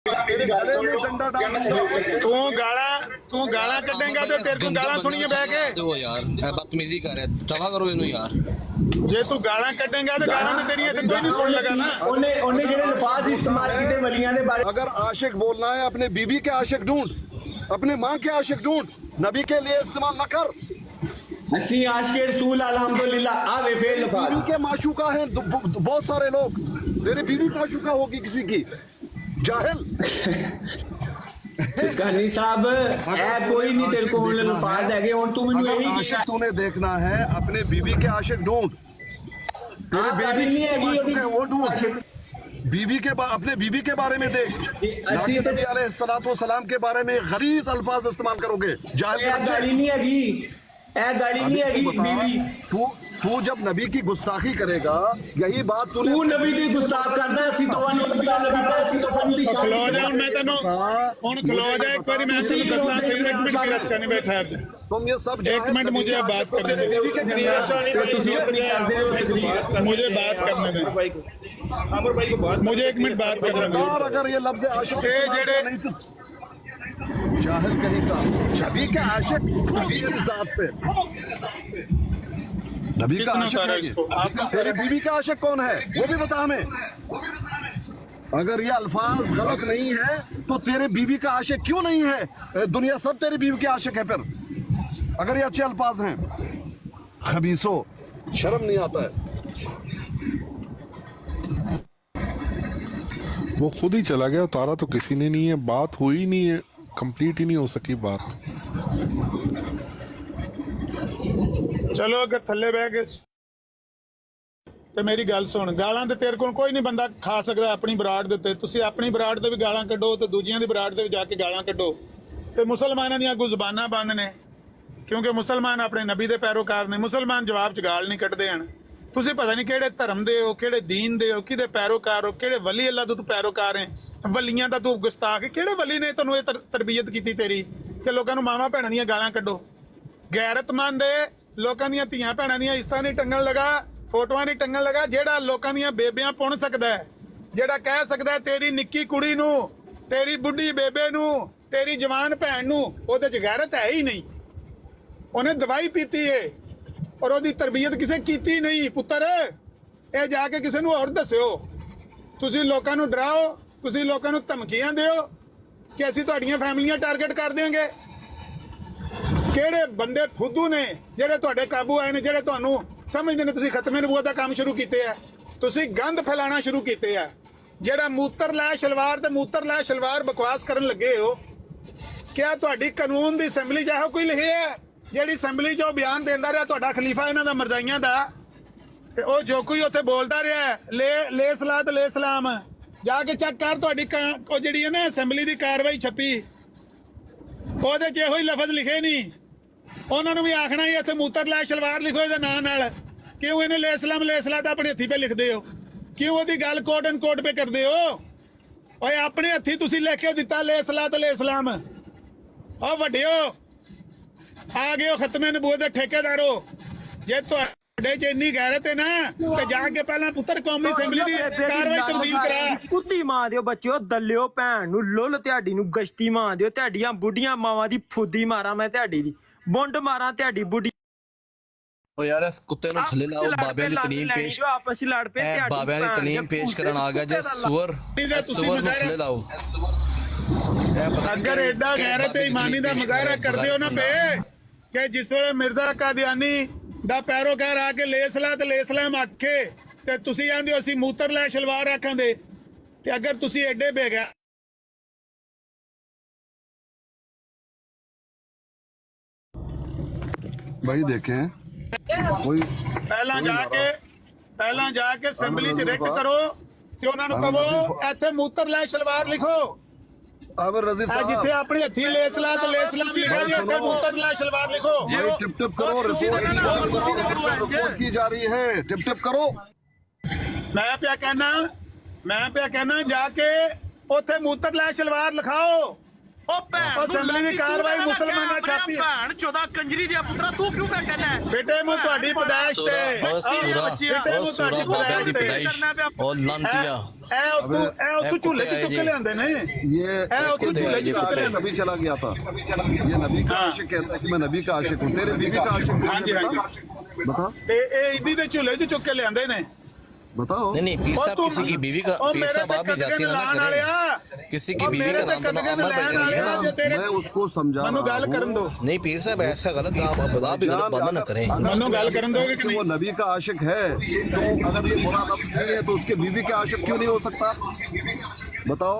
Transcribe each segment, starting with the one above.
तू गाला कटेगा तो तेरे को गाला सुनिए बह के दो यार बदतमीजी कर रहा है दफा करो इनू यार जे तू गाला कटेगा तो गाला तो तेरी इतनी कोई नहीं सुन लगा ना उन्हें जेडे लफाज इस्तेमाल कीते वलियां दे बारे अगर आशिक बोलना है अपने बीवी के आशिक ढूंढ अपने माँ के आशिक ढूंढ नबी के लिए इस्तेमाल न कर हसी आशिक रसूल अल्हम्दुलिल्लाह आवे फेल लफाज बीवी के माशूका हैं बहुत सारे लोग तेरी बीवी माशूका होगी किसी की जाहिल सिस्कानी साहब है कोई नहीं तेरे को उन लफाज है हुन तू मेनू यही आशिक तूने देखना है अपने बीवी के आशिक ढूंढ तेरी बेबी नहीं है वो ढूंढ बीवी के अपने बीवी के बारे में देख नबी अलैहिस्सलाम के बारे में गलीज़ अल्फाज इस्तेमाल करोगे जाहिल गाली नहीं हैगी ए गाली नहीं हैगी बीवी तू जब नबी की गुस्ताखी करेगा यही बात तू नबी दी गुस्ताख करदा सी तो वन नबी दा सी तो फन दी शान खलो जा मैं तेनो हुन खलो जा एक बारी मैं तेनु दसा सही एक मिनट क्रश करने बैठा है तुम ये सब एक मिनट मुझे बात करने दे मुझे बात करने दे मुझे एक मिनट बात करने दे अगर ये लफ्ज़ आशिक नहीं तो जाहिल कहीं का नबी का आशिक नबी की जात पे नबी का आशिक है ये तेरी बीवी का आशिक कौन है वो भी बता हमें अगर ये अल्फाज गलत नहीं है तो तेरे बीवी का आशिक क्यों नहीं है दुनिया सब तेरी बीवी के आशिक है फिर अगर ये अच्छे अल्फाज हैं खबीसो शर्म नहीं आता है वो खुद ही चला गया उतारा तो किसी ने नहीं है बात हुई नहीं है कंप्लीट ही नहीं हो सकी बात चलो अगर थल्ले बह के ਤੇ ਮੇਰੀ ਗੱਲ ਸੁਣ ਗਾਲਾਂ ਤੇ ਤੇਰੇ ਕੋਲ ਕੋਈ ਨਹੀਂ ਬੰਦਾ ਖਾ ਸਕਦਾ ਆਪਣੀ ਬਰਾੜ ਦੇ ਉੱਤੇ ਤੁਸੀਂ ਆਪਣੀ ਬਰਾੜ ਤੇ ਵੀ ਗਾਲਾਂ ਕੱਢੋ ਤੇ ਦੂਜਿਆਂ ਦੀ ਬਰਾੜ ਤੇ ਵੀ ਜਾ ਕੇ ਗਾਲਾਂ ਕੱਢੋ ਤੇ ਮੁਸਲਮਾਨਾਂ ਦੀਆਂ ਅੱਗੋਂ ਜ਼ੁਬਾਨਾਂ ਬੰਦ ਨੇ ਕਿਉਂਕਿ ਮੁਸਲਮਾਨ ਆਪਣੇ ਨਬੀ ਦੇ ਪੈਰੋਕਾਰ ਨੇ ਮੁਸਲਮਾਨ ਜਵਾਬ ਚ ਗਾਲ ਨਹੀਂ ਕੱਢਦੇ ਹਨ ਤੁਸੀਂ ਪਤਾ ਨਹੀਂ ਕਿਹੜੇ ਧਰਮ ਦੇ ਹੋ ਕਿਹੜੇ ਦੀਨ ਦੇ ਹੋ ਕਿਹਦੇ ਪੈਰੋਕਾਰ ਹੋ ਕਿਹੜੇ ਵਲੀ ਅੱਲਾ ਦੇ ਤੂੰ ਪੈਰੋਕਾਰ ਹੈ ਵਲੀਆਂ ਦਾ ਤੂੰ ਗੁਸਤਾਖ ਕਿਹੜੇ ਵਲੀ ਨੇ ਤੁਹਾਨੂੰ ਇਹ ਤਰਬੀਅਤ ਕੀਤੀ ਤੇਰੀ ਕਿ ਲੋਕਾਂ ਨੂੰ ਮਾਵਾਂ ਭੈਣਾਂ ਦੀਆਂ ਗਾਲਾਂ ਕੱਢੋ ਗੈਰਤਮੰਦ ਲੋਕਾਂ ਦੀਆਂ ਧੀਆਂ ਭੈਣਾਂ ਦੀਆਂ ਇਸਤਾਂ ਨਹੀਂ ਟੰਗਣ ਲਗਾ ਫੋਟੋਆਂ ਨਹੀਂ ਟੰਗਣ ਲਗਾ ਜਿਹੜਾ ਲੋਕਾਂ ਦੀਆਂ ਬੇਬੀਆਂ ਪੁਣ ਸਕਦਾ ਹੈ ਜਿਹੜਾ ਕਹਿ ਸਕਦਾ ਤੇਰੀ ਨਿੱਕੀ ਕੁੜੀ ਨੂੰ ਤੇਰੀ ਬੁੱਢੀ ਬੇਬੇ ਨੂੰ ਤੇਰੀ ਜਵਾਨ ਭੈਣ ਨੂੰ ਉਹਦੇ ਚ ਗੈਰਤ ਹੈ ਹੀ ਨਹੀਂ ਉਹਨੇ ਦਵਾਈ ਪੀਤੀ ਏ ਔਰ ਉਹਦੀ ਤਰਬੀਅਤ ਕਿਸੇ ਕੀਤੀ ਨਹੀਂ ਪੁੱਤਰ ਇਹ ਜਾ ਕੇ ਕਿਸੇ ਨੂੰ ਹੋਰ ਦੱਸਿਓ ਤੁਸੀਂ ਲੋਕਾਂ ਨੂੰ ਡਰਾਓ ਤੁਸੀਂ ਲੋਕਾਂ ਨੂੰ ਧਮਕੀਆਂ ਦਿਓ ਕਿ ਅਸੀਂ ਤੁਹਾਡੀਆਂ ਫੈਮਲੀਆਂ ਟਾਰਗੇਟ ਕਰ ਦੇਵਾਂਗੇ ਕਿਹੜੇ ਬੰਦੇ ਫੁੱਦੂ ਨੇ ਜਿਹੜੇ ਤੁਹਾਡੇ ਕਾਬੂ ਆਏ ਨੇ ਜਿਹੜੇ ਤੁਹਾਨੂੰ ਸਮਝਦੇ ਨੇ ਤੁਸੀਂ ਖਤਮੇ ਨਬੂਵਤ ਦਾ ਕੰਮ ਸ਼ੁਰੂ ਕੀਤੇ ਆ ਤੁਸੀਂ ਗੰਦ ਫੈਲਾਣਾ ਸ਼ੁਰੂ ਕੀਤੇ ਆ ਜਿਹੜਾ ਮੂਤਰ ਲੈ ਸ਼ਲਵਾਰ ਤੇ ਮੂਤਰ ਲੈ ਸ਼ਲਵਾਰ ਬਕਵਾਸ ਕਰਨ ਲੱਗੇ ਹੋ ਕਿਆ ਤੁਹਾਡੀ ਕਾਨੂੰਨ ਦੀ ਅਸੈਂਬਲੀ ਚਾਹੋ ਕੋਈ ਲਿਖਿਆ ਜਿਹੜੀ ਅਸੈਂਬਲੀ 'ਚ ਬਿਆਨ ਦਿੰਦਾ ਰਿਹਾ ਤੁਹਾਡਾ ਖਲੀਫਾ ਇਹਨਾਂ ਦਾ ਮਰਜ਼ਾਈਆਂ ਦਾ ਤੇ ਉਹ ਜੋ ਕੋਈ ਉੱਥੇ ਬੋਲਦਾ ਰਿਹਾ ਲੈ ਸਲਾਤ ਲੈ ਸਲਾਮ ਜਾ ਕੇ ਚੈੱਕ ਕਰ ਤੁਹਾਡੀ ਉਹ ਜਿਹੜੀ ਹੈ ਨਾ ਅਸੈਂਬਲੀ ਦੀ ਕਾਰਵਾਈ ਛੱਪੀ ਉਹਦੇ 'ਚ ਇਹੋ ਹੀ ਲਫ਼ਜ਼ ਲਿਖੇ ਨਹੀਂ ਉਹਨਾਂ ਨੂੰ ਵੀ ਆਖਣਾ ਹੀ ਇੱਥੇ ਮੂਤਰ ਲੈ ਸ਼ਲਵਾਰ ਲਿਖੋ ਇਹਦੇ ਨਾਂ ਨਾਲ ਕਿਉਂ ਇਹਨੂੰ ਲੈ ਸਲਾਤ ਆਪਣੇ ਹੱਥੀ 'ਤੇ ਲਿਖਦੇ ਹੋ ਕਿਉਂ ਉਹਦੀ ਗੱਲ ਕੋਟ ਐਂਡ ਕੋਟ 'ਤੇ ਕਰਦੇ ਹੋ ਓਏ ਆਪਣੇ ਹੱਥੀ ਤੁਸੀਂ ਲਿਖ ਕੇ ਦਿੱਤਾ ਲੈ ਸਲਾਤ ਲੈ ਸਲਾਮ ਉਹ ਵੱਡਿਓ ਆ ਗਏ ਖਤਮੇ ਨਬੂਵਤ ਦੇ ਠੇਕੇਦਾਰੋ ਜੇ ਤੁਹਾਡੇ 'ਚ ਇੰਨੀ ਗੈਰਤ ਹੈ ਨਾ ਤੇ ਜਾ ਕੇ ਪਹਿਲਾਂ ਪੁੱਤਰ ਕੌਮੀ ਅਸੈਂਬਲੀ ਦੀ ਕਾਰਵਾਈ ਤਬਦੀਲ ਕਰਾ ਕੁੱਤੀ ਮਾਂ ਦਿਓ ਬੱਚਿਓ ਦੱਲਿਓ ਭੈਣ ਨੂੰ ਲੁੱਲ ਤੁਹਾਡੀ ਨੂੰ ਗਸ਼ਤੀ ਮਾਂ ਦਿਓ ਤੁਹਾਡੀਆਂ ਬੁੱਢੀਆਂ ਮਾਵਾਂ ਦੀ ਫੁੱਦੀ ਮਾਰਾਂ ਮੈਂ ਤੁਹਾਡੀ ਦੀ ਬੁੰਡ ਮਾਰਾਂ ਤੁਹਾਡੀ ਬੁੱਢੀ ਉਹ ਯਾਰ ਇਸ ਕੁੱਤੇ ਨੂੰ ਥੱਲੇ ਲਾਓ ਬਾਬਿਆਂ ਦੀ ਤਲੀਮ ਪੇਸ਼ ਆਪਸ ਵਿੱਚ ਲੜ ਪਏ ਤੁਹਾਡੀ ਬਾਬਿਆਂ ਦੀ ਤਲੀਮ ਪੇਸ਼ ਕਰਨ ਆ ਗਿਆ ਜੇ ਸੂਰ ਨੂੰ ਥੱਲੇ ਲਾਓ ਅਗਰ ਐਡਾ ਗੈਰਤ ਤੇ ਇਮਾਨੀ ਦਾ ਮੁਜ਼ਾਹਰਾ ਕਰਦੇ ਹੋ ਨਾ ਪਏ ਕਿ ਜਿਸ ਵੇਲੇ ਮਿਰਜ਼ਾ ਕਾਦੀਆਨੀ ਦਾ ਪੈਰੋਕਾਰ ਆ ਕੇ ਲੈ ਸਲਾਮ ਆਖੇ ਤੇ ਤੁਸੀਂ ਆਂਦੇ ਹੋ ਅਸੀਂ ਮੂਤਰ ਲੈ ਸ਼ਲਵਾਰ ਰੱਖਾਂਦੇ ਤੇ ਅਗਰ ਤੁਸੀਂ ਐਡੇ ਬੇਗਾ भाई देखें कोई ਪਹਿਲਾਂ ਜਾ ਕੇ ਅਸੈਂਬਲੀ 'ਚ ਰਿਕ ਕਰੋ ਤੇ ਉਹਨਾਂ ਨੂੰ ਕਹੋ ਇੱਥੇ ਮੂਤਰ ਲੈ ਸ਼ਲਵਾਰ ਲਿਖੋ अब रजी साहब जिथे अपनी हथी ले सलाम लिखा जी इथे मूतर ला शलवार लिखो टिप टिप करो रिपोर्ट की जा रही है टिप टिप करो मैं क्या कहना जाके उथे मूतर ला शलवार लिखाओ असेंबली की कार्रवाई मुसलमान छापी भैन चौदह कंजरी दिया पुत्रा तू क्यों क्या कहना है बेटे मुंह ਤੁਹਾਡੀ ਪਦਾਇਸ਼ ਤੇ ਉਹ ਲਾਂਤੀਆ ਇਹ ਉੱਥੋਂ ਝੂਲੇ ਚ ਚੁੱਕ ਕੇ ਲਿਆਂਦੇ ਨੇ ये उसको इसके झूले नबी की का तरह आशिक नबी चला गया था, ये नबी का आशिक कहता है कि मैं नबी का आशिक हूँ, तेरे बीवी का आशिक कौन ਹਾਂਜੀ है ਹਾਂਜੀ बता? ਇਹ ਇਦੀ ਦੇ ਝੂਲੇ ਚ ਚੁੱਕ ਕੇ ਲਿਆਂਦੇ ਨੇ बताओ। नहीं पीर और साहब तुम- किसी की बीवी का और पीर मेरे साहब पे आप भी जाती ना कदगन लाने वाले करें, किसी की और बीवी मेरे का पे नाम तो ना कदगन अमर लाने बन वाले है जो तेरे मैं उसको समझा मनु रहा गाल हूँ। करन दो नहीं पीर साहब ऐसा गलत आप भी गलत बात ना करें। मनु गाल करन दोगे कि कि वो नहीं नबी का आशिक है तो अगर ये बुरा लफ्ज नहीं है तो उसके बीवी का आशिक क्यों नहीं हो सकता? बताओ,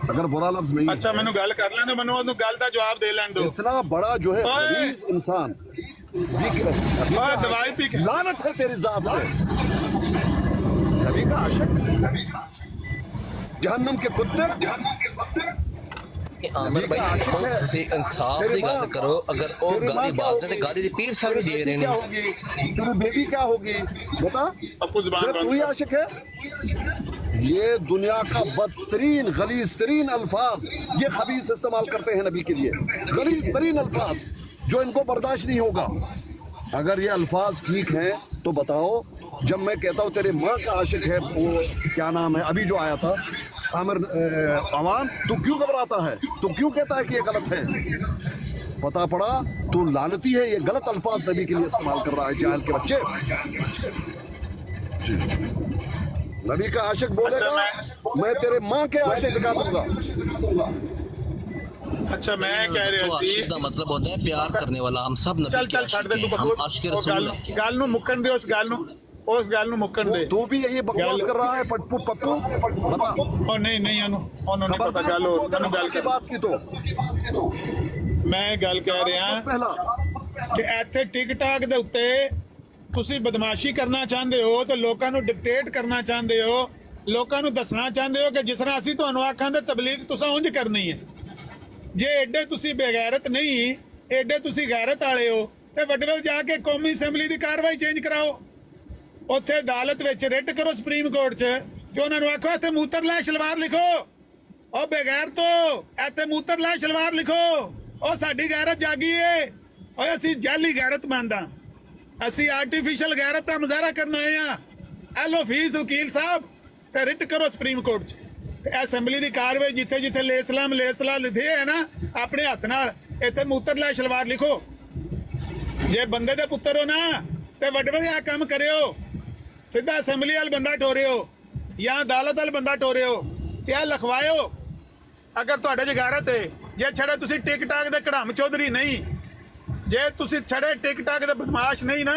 अगर बुरा लफ्ज नहीं है। अच्छा मैनू गल कर लें दो, मैनू ਉਹਨੂੰ ਗੱਲ ਦਾ ਜਵਾਬ ਦੇ ਲੈਣ ਦਿਓ। इतना बड़ा जो है ओए! गलीज इंसान ਓਏ ਦਵਾਈ ਪੀ ਕੇ लानत है तेरी जात पे। नबी का आशिक, जहन्नम के कुत्ते। आमिर भाई किसी इंसाफ की गल करो, अगर वो गाली बाज है गाली पीर साहब भी दे रहे क्या हैं। होगी तेरी बेबी क्या होगी बता? अपू जुबान सिर्फ तू ही आशिक है? ये दुनिया का बदतरीन गलीज तरीन अल्फाज ये खबीस इस्तेमाल करते हैं नबी के लिए, गलीज तरीन अल्फाज जो इनको बर्दाश्त नहीं होगा। अगर ये अल्फाज ठीक हैं तो बताओ, जब मैं कहता हूँ तेरे माँ का आशिक है, वो क्या नाम है अभी जो आया था आमिर अवान, तू क्यों घबराता है? तू क्यों कहता है कि ये गलत है? पता पड़ा तू लानती है, ये गलत अल्फाज नबी के लिए इस्तेमाल कर रहा है जाहिल के बच्चे। जी। नबी का आशिक बोलेगा मैं तेरे माँ के आशिक दिखा दूंगा। अच्छा मैं कह तो ਰਿਹਾ ਸੀ आशिक का मतलब होता है प्यार करने वाला, हम सब नबी ਚੱਲ के ਚੱਲ ਛੱਡ ਦੇ आशिक ਤੂੰ हैं, हम ਬਕਵਾਸ आशिक ਉਹ रसूल हैं। ਗੱਲ ਨੂੰ ਮੁੱਕਣ ਦੇ, ਉਸ ਗੱਲ ਨੂੰ ਮੁੱਕਣ ਦੇ। तू भी यही बकवास कर रहा है पप्पू पप्पू बता। ਉਹ ਨਹੀਂ ਨਹੀਂ ਉਹਨੂੰ ਨਹੀਂ ਪਤਾ ਗੱਲ खबरदार ਉਹਨੂੰ ਗੱਲ की ਕਰ। बात की तो ਮੈਂ ਗੱਲ ਕਹਿ ਰਿਹਾ पहला ਕਿ ਇੱਥੇ ਟਿਕਟਾਕ ਦੇ ਉੱਤੇ ਤੁਸੀਂ ਬਦਮਾਸ਼ੀ ਕਰਨਾ ਚਾਹੁੰਦੇ ਹੋ ਤੇ ਲੋਕਾਂ ਨੂੰ ਡਿਕਟੇਟ ਕਰਨਾ ਚਾਹੁੰਦੇ ਹੋ, ਲੋਕਾਂ ਨੂੰ ਦੱਸਣਾ ਚਾਹੁੰਦੇ ਹੋ ਕਿ ਜਿਸ ਤਰ੍ਹਾਂ ਅਸੀਂ ਤੁਹਾਨੂੰ ਆਖਾਂ ਤੇ ਤਬਲੀਗ ਤੁਸੀਂ ਉਂਝ ਕਰਨੀ ਹੈ। ਜੇ ਐਡੇ ਤੁਸੀਂ ਬੇਗੈਰਤ ਨਹੀਂ, ਐਡੇ ਤੁਸੀਂ ਗੈਰਤ ਵਾਲੇ ਹੋ ਤੇ ਵੱਡਵਲ ਜਾ ਕੇ ਕੌਮੀ ਅਸੈਂਬਲੀ ਦੀ ਕਾਰਵਾਈ ਚੇਂਜ ਕਰਾਓ, ਉੱਥੇ ਅਦਾਲਤ ਵਿੱਚ ਰਿਟ ਕਰੋ ਸੁਪਰੀਮ ਕੋਰਟ 'ਚ ਕਿ ਉਹਨਾਂ ਨੂੰ ਆਖੋ ਇੱਥੇ ਮੂਤਰ ਲੈ ਸ਼ਲਵਾਰ ਲਿਖੋ, ਉਹ ਬੇਗੈਰ ਤੋਂ ਇੱਥੇ ਮੂਤਰ ਲੈ ਸ਼ਲਵਾਰ ਲਿਖੋ, ਉਹ ਸਾਡੀ ਗੈਰਤ ਜਾਗੀ ਏ। ਓਏ ਅਸੀਂ ਜਾਲੀ ਗੈਰਤ ਮੰਨਦਾ, ਅਸੀਂ ਆਰਟੀਫੀਸ਼ੀਅਲ ਗੈਰਤ ਦਾ ਮੁਜ਼ਾਹਰਾ ਕਰਨ ਆਏ ਆ। ਐਲੋ ਫੀਸ ਵਕੀਲ ਸਾਹਿਬ ਤੇ ਰਿਟ ਕਰੋ ਸੁਪਰੀਮ ਕੋਰਟ 'ਚ ਤੇ ਅਸੈਂਬਲੀ ਦੀ ਕਾਰਵਾਈ ਜਿੱਥੇ ਜਿੱਥੇ ਲੇਸਲਾਮ ਲਿਖੇ ਹੈ ਨਾ ਆਪਣੇ ਹੱਥ ਨਾਲ ਇੱਥੇ ਮੂਤਰ ਲੈ ਸ਼ਲਵਾਰ ਲਿਖੋ। ਜੇ ਬੰਦੇ ਦੇ ਪੁੱਤਰ ਹੋ ਨਾ ਤੇ ਵੱਡੇ ਵੱਡੇ ਕੰਮ ਕਰਿਓ, ਸਿੱਧਾ ਅਸੈਂਬਲੀ ਵਾਲ ਬੰਦਾ ਟੋਰਿਓ ਜਾਂ ਅਦਾਲਤ ਵਾਲ ਬੰਦਾ ਟੋਰਿਓ ਤੇ ਆ ਲਿਖਵਾਇਓ ਅਗਰ ਤੁਹਾਡੇ 'ਚ ਗੈਰਤ ਹੈ। ਜੇ ਛੜੇ ਤੁਸੀਂ ਟਿਕਟਾਕ ਦੇ ਕੜਾਮ ਚੌਧਰੀ ਨਹੀਂ, ਜੇ ਤੁਸੀਂ ਛੜੇ ਟਿਕਟਾਕ ਦੇ ਬਦਮਾਸ਼ ਨਹੀਂ ਨਾ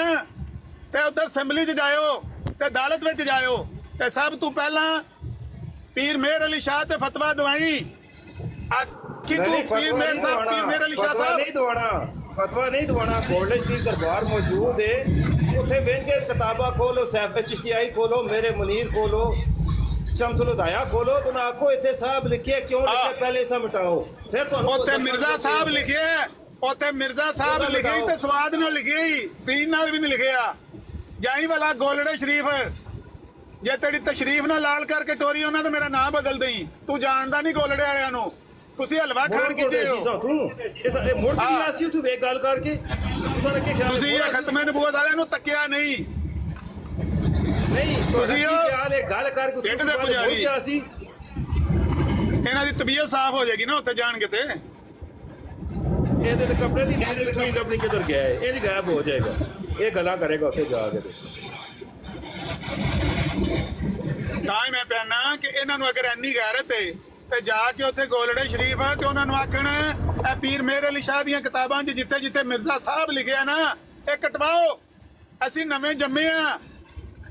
ਤੇ ਉਧਰ ਅਸੈਂਬਲੀ 'ਚ ਜਾਇਓ ਤੇ ਅਦਾਲਤ ਵਿੱਚ ਜਾਇਓ ਤੇ ਸਭ ਤੋਂ ਪਹਿਲਾਂ ਪੀਰ ਮੇਹਰ ਅਲੀ ਸ਼ਾਹ ਤੇ ਫਤਵਾ ਦਵਾਈ ਕਿ ਤੂੰ ਪੀਰ ਮੇਹਰ ਸਾਹਿਬ, ਪੀਰ ਮੇਹਰ ਅਲੀ ਸ਼ਾਹ ਸਾਹਿਬ ਨਹੀਂ ਦਵਾਣਾ, ਫਤਵਾ ਨਹੀਂ ਦਵਾਣਾ। ਗੋਲਡੇ ਸ਼ਰੀਫ ਦਰਬਾਰ ਮੌਜੂਦ ਹੈ, ਉੱਥੇ ਵੇਖ ਕੇ ਕਿਤਾਬਾਂ ਖੋਲੋ, ਸੈਫ ਚਿਸ਼ਤੀਆਈ ਖੋਲੋ, ਮੇਰੇ ਮੁਨੀਰ ਖੋਲੋ, ਸ਼ਮਸੁਲ ਹੁਦਾਇਆ ਖੋਲੋ, तो ना आखो इतने साहब लिखे क्यों लिखे, पहले से मिटाओ फिर ਉੱਥੇ ਮਿਰਜ਼ਾ ਸਾਹਿਬ ਲਿਖਿਆ, ਉੱਥੇ ਮਿਰਜ਼ਾ ਸਾਹਿਬ ਲਿਖੀ ਤੇ ਸਵਾਦ ਨਾਲ ਲਿਖੀ, ਸੀਨ ਨਾਲ ਵੀ ਨਹੀਂ ਲਿਖਿਆ। ਜਾਈ ਵਾਲਾ ਗੋਲੜੇ ਸ਼ਰੀਫ, ਜੇ ਤੇਰੀ ਤਸ਼ਰੀਫ ਨਾਲ ਲਾਲ ਕਰਕੇ ਟੋਰੀ ਉਹਨਾਂ ਦਾ ਮੇਰਾ ਨਾਮ ਬਦਲ ਦੇਈ। ਤੂੰ ਜਾਣਦਾ ਨਹੀਂ ਗੋਲੜੇ ਵਾਲਿਆਂ ਨੂੰ, ਤੁਸੀਂ ਹਲਵਾ ਖਾਣ ਕਿਤੇ ਹੋ। ਮੁੜ ਗਿਆ ਸੀ ਤੂੰ ਵੇਖ ਗੱਲ ਕਰਕੇ ਤੁਸੀਂ ਇਹ ਖਤਮੇ ਨਬੂਵਤ ਵਾਲਿਆਂ ਨੂੰ ਤੱਕਿਆ ਨਹੀਂ। ਨਹੀਂ ਤੁਸੀਂ ਗੱਲ ਕਰਕੇ ਢਿੱਡ ਦੇ ਪੁਜਾਰੀ। ਗਿਆ ਸੀ, ਇਹਨਾਂ ਦੀ ਤਬੀਅਤ ਸਾਫ਼ ਹੋ ਜਾਏਗੀ ਨਾ ਉੱਥੇ ਜਾਣਗੇ ਤੇ। ਇਹਦੇ ਤੇ ਕੱਪੜੇ ਦੀ ਨੀਂਦ ਕੋਈ ਲੱਭਣੀ ਕਿੱਧਰ ਗਿਆ ਹੈ, ਇਹ ਗਾਇਬ ਹੋ ਜਾਏਗਾ, ਇਹ ਗੱਲਾਂ ਕਰੇਗਾ ਉੱਥੇ ਜਾ ਕੇ। ਤਾਂ ਹੀ ਮੈਂ ਪਿਆਨਾ ਕਿ ਇਹਨਾਂ ਨੂੰ ਅਗਰ ਇੰਨੀ ਗੈਰਤ ਹੈ ਤੇ ਜਾ ਕੇ ਉੱਥੇ ਗੋਲੜੇ ਸ਼ਰੀਫ ਤੇ ਉਹਨਾਂ ਨੂੰ ਆਖਣ ਇਹ ਪੀਰ ਮੇਹਰ ਅਲੀ ਸ਼ਾਹ ਦੀਆਂ ਕਿਤਾਬਾਂ 'ਚ ਜਿੱਥੇ ਜਿੱਥੇ ਮਿਰਜ਼ਾ ਸਾਹਿਬ ਲਿਖਿਆ ਨਾ ਇਹ ਕਟਵਾਓ। ਅਸੀਂ ਨਵੇਂ ਜੰਮੇ ਆ,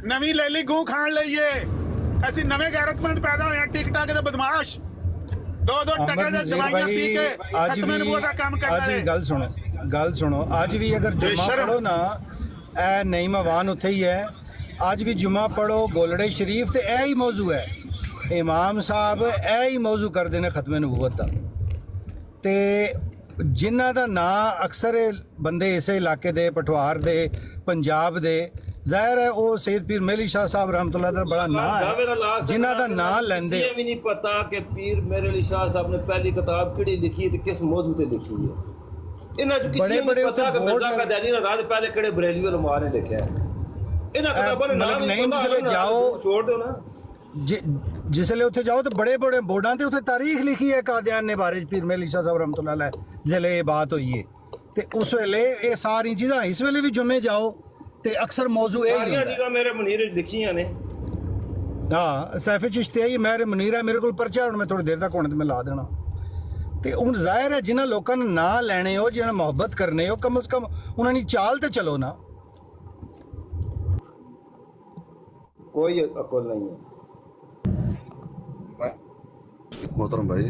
ਨਵੀਂ ਲੈ ਲਈ ਗੂੰ ਖਾਣ ਲਈਏ, ਅਸੀਂ ਨਵੇਂ ਗੈਰਤਮੰਦ ਪੈਦਾ ਹੋਏ ਆ। ਟਿਕਟਾਕ ਦੇ ਬਦਮਾਸ਼ ਦੋ ਟਕੇ ਦੇ ਦਵਾਈਆਂ ਪੀ ਕੇ ਖਤਮੇ ਨਬੂਵਤ ਦਾ ਕੰਮ ਕਰ ਰਹੇ। ਗੱਲ ਸੁਣੋ ਅੱਜ ਵੀ ਅਗਰ ਜੁਮਾ ਪੜੋ ਨਾ, ਇਹ ਨਈਮ ਅਵਾਨ ਉੱਥੇ ਹੀ ਹੈ, ਅੱਜ ਵੀ ਜੁਮਾ ਪੜੋ ਗੋਲੜੇ ਸ਼ਰੀਫ ਤੇ ਇਹ ਹੀ ਮੌਜੂ ਹੈ। ਇਮਾਮ ਸਾਹਿਬ ਇਹ ਹੀ ਮੌਜੂ ਕਰਦੇ ਨੇ ਖਤਮੇ ਨਬੂਵਤ ਦਾ, ਤੇ ਜਿਨ੍ਹਾਂ ਦਾ ਨਾਂ ਅਕਸਰ ਬੰਦੇ ਇਸੇ ਇਲਾਕੇ ਦੇ ਪਠਵਾਰ ਦੇ ਪੰਜਾਬ ਦੇ ਜ਼ਾਹਿਰ ਹੈ ਉਹ ਸੈयद ਪੀਰ ਮੇਹਰ ਅਲੀ ਸ਼ਾਹ ਸਾਹਿਬ ਰਹਿਮਤੁल्लाह ਦਾ ਬੜਾ ਨਾਂ ਹੈ, ਜਿਨ੍ਹਾਂ ਦਾ ਨਾਂ ਲੈਂਦੇ ਵੀ ਨਹੀਂ ਪਤਾ ਕਿ ਪੀਰ ਮੇਹਰ ਅਲੀ ਸ਼ਾਹ ਸਾਹਿਬ ਨੇ ਪਹਿਲੀ ਕਿਤਾਬ ਕਿਹੜੀ ਲਿਖੀ ਤੇ ਕਿਸ ਮੌਜੂ ਤੇ ਲਿਖੀ ਹੈ। ਇਹਨਾਂ ਚ ਕਿਸੇ ਨੂੰ ਪਤਾ ਕਿ ਮਿਰਜ਼ਾ ਕਦੀਆਨੀ ਨੇ ਰਾਤ ਪਹਿਲੇ ਕਿਹੜੇ ਬਰੇਲਵੀ ਉਲਮਾ ਨੇ ਲਿਖਿਆ ਹੈ। ਇਹਨਾਂ ਕਿਤਾਬਾਂ ਦੇ ਨਾਮ ਨਹੀਂ ਪਤਾ, ਜਾਓ ਛੋੜ ਦਿਓ ਨਾ। ਜਿਸਲੇ ਉੱਥੇ ਜਾਓ ਤੇ ਬੜੇ ਬੜੇ ਬੋਰਡਾਂ ਤੇ ਉੱਥੇ ਤਾਰੀਖ ਲਿਖੀ ਹੈ ਕਾਦੀਆਨ ਨੇ ਬਾਰੇ ਪੀਰ ਮੇਰ ਈਸਾ ਸਾਹਿਬ ਰਹਿਮਤੁल्लाह अलैह ਜਿਲੇ ਇਹ ਬਾਤ ਹੋਈ ਹੈ ਤੇ ਉਸ ਵੇਲੇ ਇਹ ਸਾਰੀ ਚੀਜ਼ਾਂ ਇਸ ਵੇਲੇ ਵੀ ਜੁਮੇ ਜਾਓ ਤੇ ਅਕਸਰ ਮੌਜੂ ਇਹ ਸਾਰੀਆਂ ਚੀਜ਼ਾਂ ਮੇਰੇ ਮੁਨੀਰ ਵਿੱਚ ਲਿਖੀਆਂ ਨੇ। ਹਾਂ ਸੈਫ ਚਿਸ਼ਤੀ ਮੇਰੇ ਮੁਨੀਰ ਹੈ ਮੇਰੇ ਕੋਲ ਪਰਚਾ ਹੁਣ ਮੈਂ ਥੋੜੀ ਦੇਰ ਤੱਕ ਹੁਣ ਤੇ ਮੈਂ ਲਾ ਦੇਣਾ ਤੇ ਹੁਣ ਜ਼ਾਹਿਰ ਹੈ ਜਿਨ੍ਹਾਂ ਲੋਕਾਂ ਨੂੰ ਨਾ ਲੈਣੇ ਹੋ ਜਿਹਨਾਂ ਮੁਹੱਬਤ ਕਰਨੇ ਹੋ ਕਮ ਸੇ ਕਮ ਉਹਨਾਂ ਦੀ ਚਾਲ ਤੇ ਚਲੋ ਨਾ। कोई अकल नहीं है। मोहतरम भाई,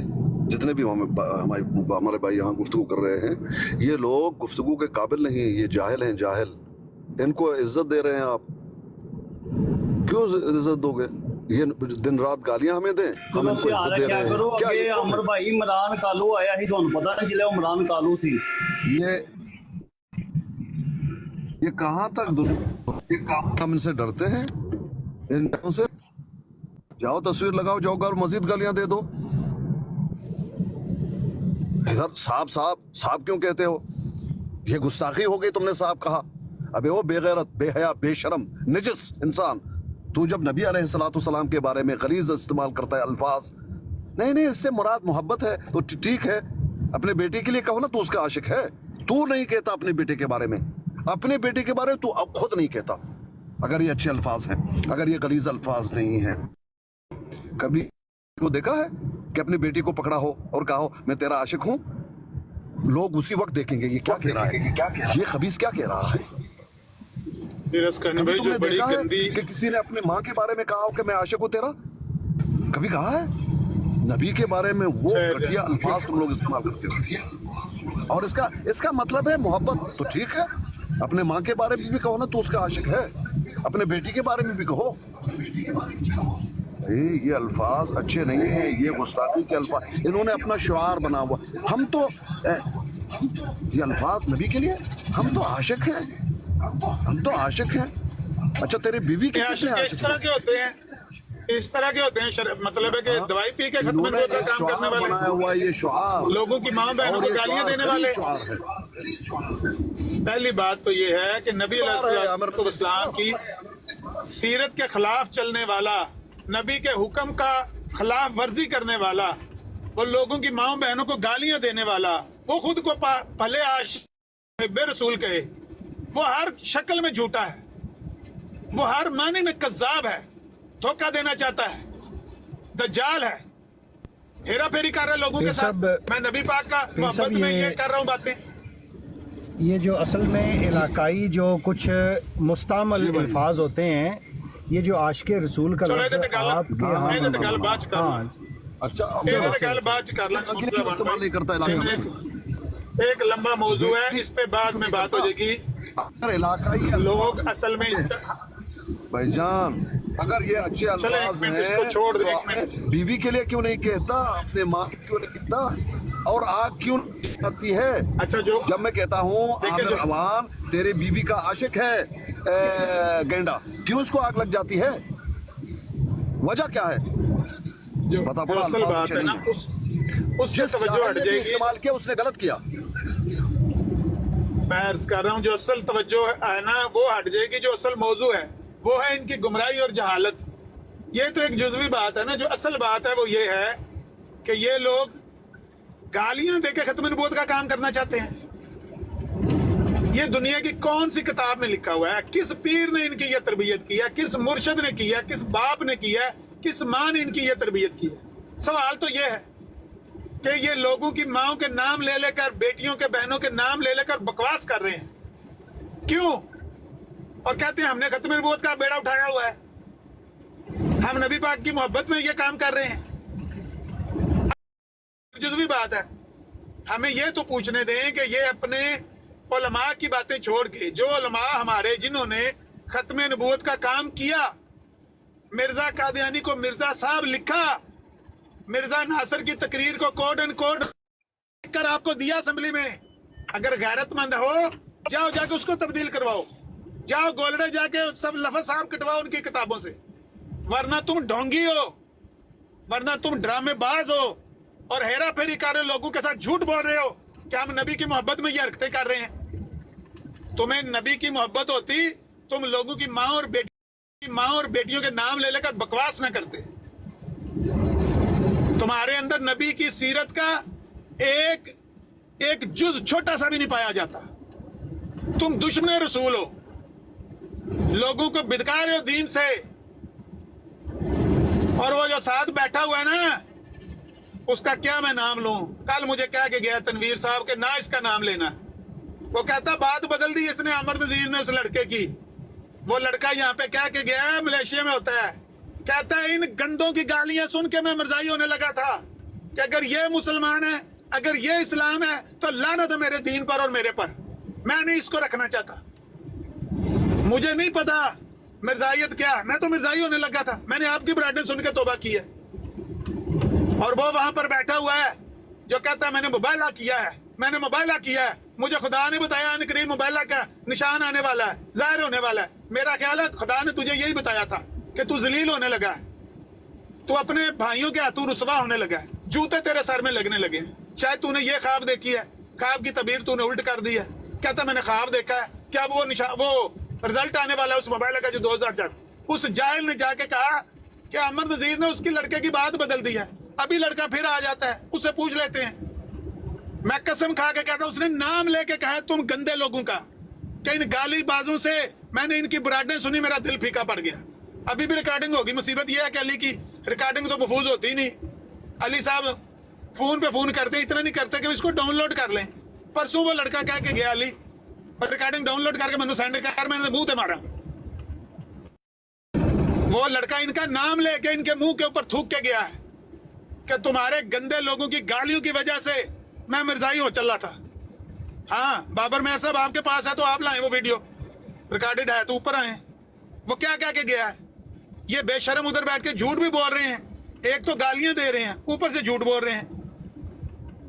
जितने भी हमारे भाई यहाँ गुफ्तगू कर रहे हैं, ये लोग गुफ्तगू के काबिल नहीं, ये जाहिल हैं, जाहिल। इनको इज्जत दे रहे हैं आप, क्यों इज्जत दोगे? ये दिन रात गालियां हमें दें, हम इनको इज्जत दे रहे हैं। क्या ये अमर भाई इमरान कालू आया ही ਤੁਹਾਨੂੰ ਪਤਾ ਨਹੀਂ ਚੱਲਿਆ इमरान कालू ਸੀ। ये कहाँ तक हम इनसे डरते हैं? इनसे जाओ तस्वीर लगाओ, जाओ घर मजीद गालियां दे दो। इधर साहब क्यों कहते हो? ये गुस्ताखी हो गई, तुमने साहब कहा। अबे वो बेगैरत, बेहया, बेशरम, निजस इंसान, तू जब नबी अलैहिस्सलाम के बारे में गलीज इस्तेमाल करता है अल्फाज, नहीं इससे मुराद मोहब्बत है तो ठीक है, अपने बेटे के लिए कहो ना, तू उसका आशिक है। तू नहीं कहता अपने बेटे के बारे में, अपने बेटे के बारे में तू अब खुद नहीं कहता। अगर ये अच्छे अल्फाज हैं, अगर ये गलीज अल्फाज नहीं हैं, कभी को देखा है कि अपनी बेटी को पकड़ा हो और कहा हो मैं तेरा आशिक हूं? लोग उसी वक्त देखेंगे ये क्या कह रहा है, ये खबीस क्या कह रहा है। कभी तुमने देखा है कि किसी ने अपनी माँ के बारे में कहा हो कि मैं आशिक हूं तेरा? कभी कहा है? नबी के बारे में वो घटिया अल्फाज तुम लोग इस्तेमाल करते हो, और इसका मतलब है मोहब्बत। तो ठीक है, अपने माँ के बारे में भी कहो ना, तो उसका आशिक है। अपने बेटी के बारे में भी कहो। ये अल्फाज अच्छे नहीं हैं, ये गुस्ताखी के अल्फाज, इन्होंने अपना शुआर बना हुआ। हम तो ये अल्फाज नबी के लिए, हम तो आशिक हैं, हम तो आशिक हैं। अच्छा, तेरी बीवी के कितने आशिक इस तरह के होते हैं, इस तरह के होते हैं, मतलब है कि दवाई पी के खत्म का काम करने वाले, बनाया हुआ ये शुआर, लोगों की माँ बहनों को गालियां देने वाले। पहली बात तो ये है कि नबी अलैहिस्सलाम की सीरत के खिलाफ चलने वाला, नबी के हुक्म का खिलाफ वर्जी करने वाला, वो लोगों की माँ बहनों को गालियां देने वाला, वो खुद को भले आशिक रसूल कहे, वो हर शक्ल में झूठा है, वो हर माने में कज़्ज़ाब है, धोखा देना चाहता है, दज्जाल है, हेरा फेरी कर रहा है लोगों के साथ। मैं नबी पाक का मोहब्बत में ये कर रहा हूँ बातें। ये जो असल में इलाकाई जो कुछ मुस्तामल अल्फाज होते हैं, ये जो आशिक रसूल का लफ्ज़ आपके यहाँ अच्छा इस्तेमाल नहीं करता इलाका में। एक लंबा मौजू है, इस पे बाद में बात हो जाएगी। इलाकाई लोग असल में भाईजान, अगर ये अच्छे अल्फाज हैं छोड़ दे, तो बीवी के लिए क्यों नहीं कहता, अपने माँ के क्यों नहीं कहता, और आग क्यों आती है? अच्छा, जो जब मैं कहता हूँ आमिर अवान तेरी बीवी का आशिक है गेंडा, क्यों उसको आग लग जाती है? वजह क्या है? जो पता पड़ा असल बात है ना, उससे तवज्जो हट जाएगी। इस्तेमाल किया उसने गलत किया। मैं अर्ज कर रहा हूँ, जो असल तवज्जो है ना, वो हट जाएगी। जो असल मौजू है वो है इनकी गुमराही और जहालत। ये तो एक जुज़वी बात है ना, जो असल बात है वो ये है कि ये लोग गालियां देके खत्म नबूवत का काम करना चाहते हैं। ये दुनिया की कौन सी किताब में लिखा हुआ है? किस पीर ने इनकी ये तरबियत की है? किस मुर्शद ने की है? किस बाप ने की है? किस माँ ने इनकी ये तरबियत की है? सवाल तो ये है कि ये लोगों की माओं के नाम ले लेकर, बेटियों के बहनों के नाम ले लेकर बकवास कर रहे हैं। क्यों? और कहते हैं हमने खत्म नबूवत का बेड़ा उठाया हुआ है, हम नबी पाक की मोहब्बत में ये काम कर रहे हैं। जुज़वी बात है, हमें ये तो पूछने दें कि ये अपने उलमा की बातें छोड़ के, जो उलमा हमारे जिन्होंने खत्म नबूवत का काम किया, मिर्जा कादियानी को मिर्जा साहब लिखा, मिर्जा नासिर की तकरीर को कोड एंड कोड कर आपको दिया असेंबली में। अगर गैरतमंद हो जाओ जाके उसको तब्दील करवाओ, जाओ गोलड़े जाके सब लफ्ज़ साहब कटवाओ उनकी किताबों से, वरना तुम ढोंगी हो, वरना तुम ड्रामेबाज हो और हेरा फेरी कर रहे हो, लोगों के साथ झूठ बोल रहे हो कि हम नबी की मोहब्बत में ये हरकतें कर रहे हैं। तुम्हें नबी की मोहब्बत होती, तुम लोगों की माँ और बेटी माँ और बेटियों के नाम ले लेकर बकवास न करते। तुम्हारे अंदर नबी की सीरत का एक जुज छोटा सा भी नहीं पाया जाता। तुम दुश्मन रसूल हो, लोगों को बिदका रहे हो दीन से। और वो जो साथ बैठा हुआ है ना, उसका क्या मैं नाम लूं? कल मुझे कह के गया तनवीर साहब के ना इसका नाम लेना। वो कहता बात बदल दी इसने, अमर नजीर ने उस लड़के की। वो लड़का यहाँ पे कह के गया है, मलेशिया में होता है, कहता है इन गंदों की गालियां सुन के मैं मिर्जाई होने लगा था कि अगर ये मुसलमान है, अगर ये इस्लाम है तो लानत है मेरे दीन पर और मेरे पर। मैं नहीं इसको रखना चाहता। मुझे नहीं पता मिर्जाइयत क्या, मैं तो मिर्जाई होने लगा था। मैंने आपकी बराडे सुन के तौबा की है। और वो वहां पर बैठा हुआ है जो कहता है मैंने मुबाइला किया है, मैंने मुबाइला किया है। मुझे खुदा ने बताया अन करीब मुबाइला का निशान आने वाला है, जाहिर होने वाला है। मेरा ख्याल है खुदा ने तुझे यही बताया था कि तू जलील होने लगा है, तू अपने भाइयों के हाथों रुसवा होने लगा है, जूते तेरे सर में लगने लगे। शायद तूने ये ख्वाब देखी है, ख्वाब की तबीर तूने उल्ट कर दी है। कहता मैंने ख्वाब देखा है क्या वो रिजल्ट आने वाला है उस मोबाइल का जो 2004। उस जाहिल ने जाके कहा कि अमर नजीर ने उसकी लड़के की बात बदल दी है। अभी लड़का फिर आ जाता है, उससे पूछ लेते हैं। मैं कसम खा के कहता हूं उसने नाम लेके कहा तुम गंदे लोगों का, कि इन गाली बाजों से मैंने इनकी बुराडें सुनी, मेरा दिल फीका पड़ गया। अभी भी रिकॉर्डिंग होगी। मुसीबत यह है कि अली की रिकॉर्डिंग तो महफूज होती नहीं। अली साहब फोन पे फोन करते, इतना नहीं करते कि इसको डाउनलोड कर लें। परसों वो लड़का कह के गया अली, और रिकॉर्डिंग डाउनलोड करके मैंने सेंड कर, मैंने मुंह पे मारा। वो लड़का इनका नाम लेके इनके मुंह के ऊपर थूक के गया है कि तुम्हारे गंदे लोगों की गालियों की वजह से मैं मिर्जाई हो चला था। हाँ बाबर मेहर साहब आपके पास है तो आप लाएं वो वीडियो, रिकॉर्डेड है तो ऊपर आए। वो क्या कह के गया है? ये बेशरम उधर बैठ के झूठ भी बोल रहे हैं, एक तो गालियां दे रहे हैं, ऊपर से झूठ बोल रहे हैं।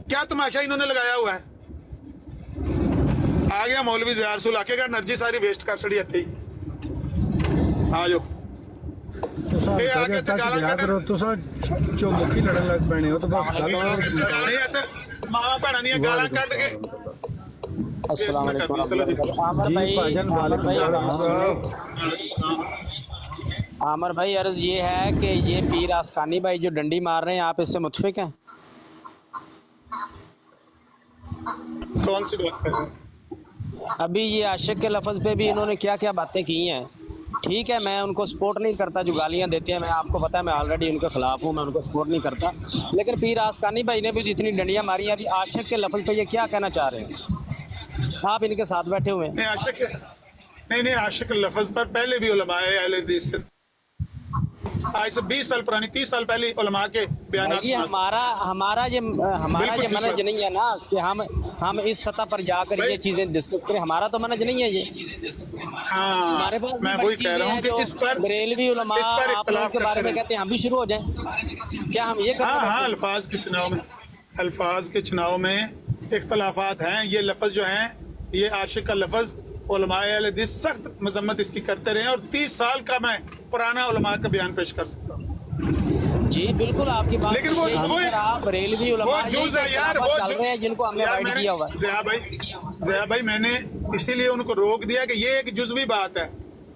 क्या तमाशा इन्होंने लगाया हुआ है? आ गया मौलवी ज़िया रसूल आके का एनर्जी सारी वेस्ट कर छड़ी हथी। आ जाओ चौमुखी लड़न लग पैने हो तो बस मावा भैन दी गालां कट के। अस्सलाम वालेकुम आमर भाई, अर्ज ये है कि ये पीर आसकानी भाई जो डंडी मार रहे हैं, आप इससे मुतफिक हैं? कौन सी बात कर रहे हैं? अभी ये आशिक के लफ्ज़ पे भी इन्होंने क्या क्या बातें की हैं। ठीक है, मैं उनको सपोर्ट नहीं करता जो गालियां देते हैं, मैं आपको पता है मैं ऑलरेडी उनके खिलाफ हूं, मैं उनको सपोर्ट नहीं करता। लेकिन पीर आसकानी भाई ने भी जितनी डंडियां मारी हैं, अभी आशिक के लफ्ज़ पे ये क्या कहना चाह रहे हैं? आप इनके साथ बैठे हुए हैं। नहीं आशिक लफ्ज़ पर पहले भी उलमाए अहले हदीस से आज से 20 साल पुरानी 30 साल पहले उलमा के बयान। ये हमारा ये मनहज नहीं है ना कि हम इस सतह पर जाकर ये चीजें डिस्कस करें। हमारा तो मनहज नहीं है ये। हाँ, हमारे पास मैं वही कह रहा हूँ कि इस पर बरेलवी उलमा आप लोगों के बारे में कहते हैं, हम भी शुरू हो जाएं। क्या हम ये हाँ अल्फाज के चुनाव में इख्तलाफात हैं। ये लफ्ज़ जो हैं, ये आशिक का लफ्ज़ उलमाए अहले हदीस सख्त मजम्मत इसकी करते रहे और 30 साल का मैं पुराना उलमा का बयान पेश कर सकता हूँ। जी बिल्कुल आपकी बात। लेकिन वो आप बरेलवी उलमा जुज़ है यार, वो चल रहे हैं जिनको हमने अवॉइड किया हुआ है। ज़िया भाई मैंने इसीलिए उनको रोक दिया कि ये एक जुज़वी बात है।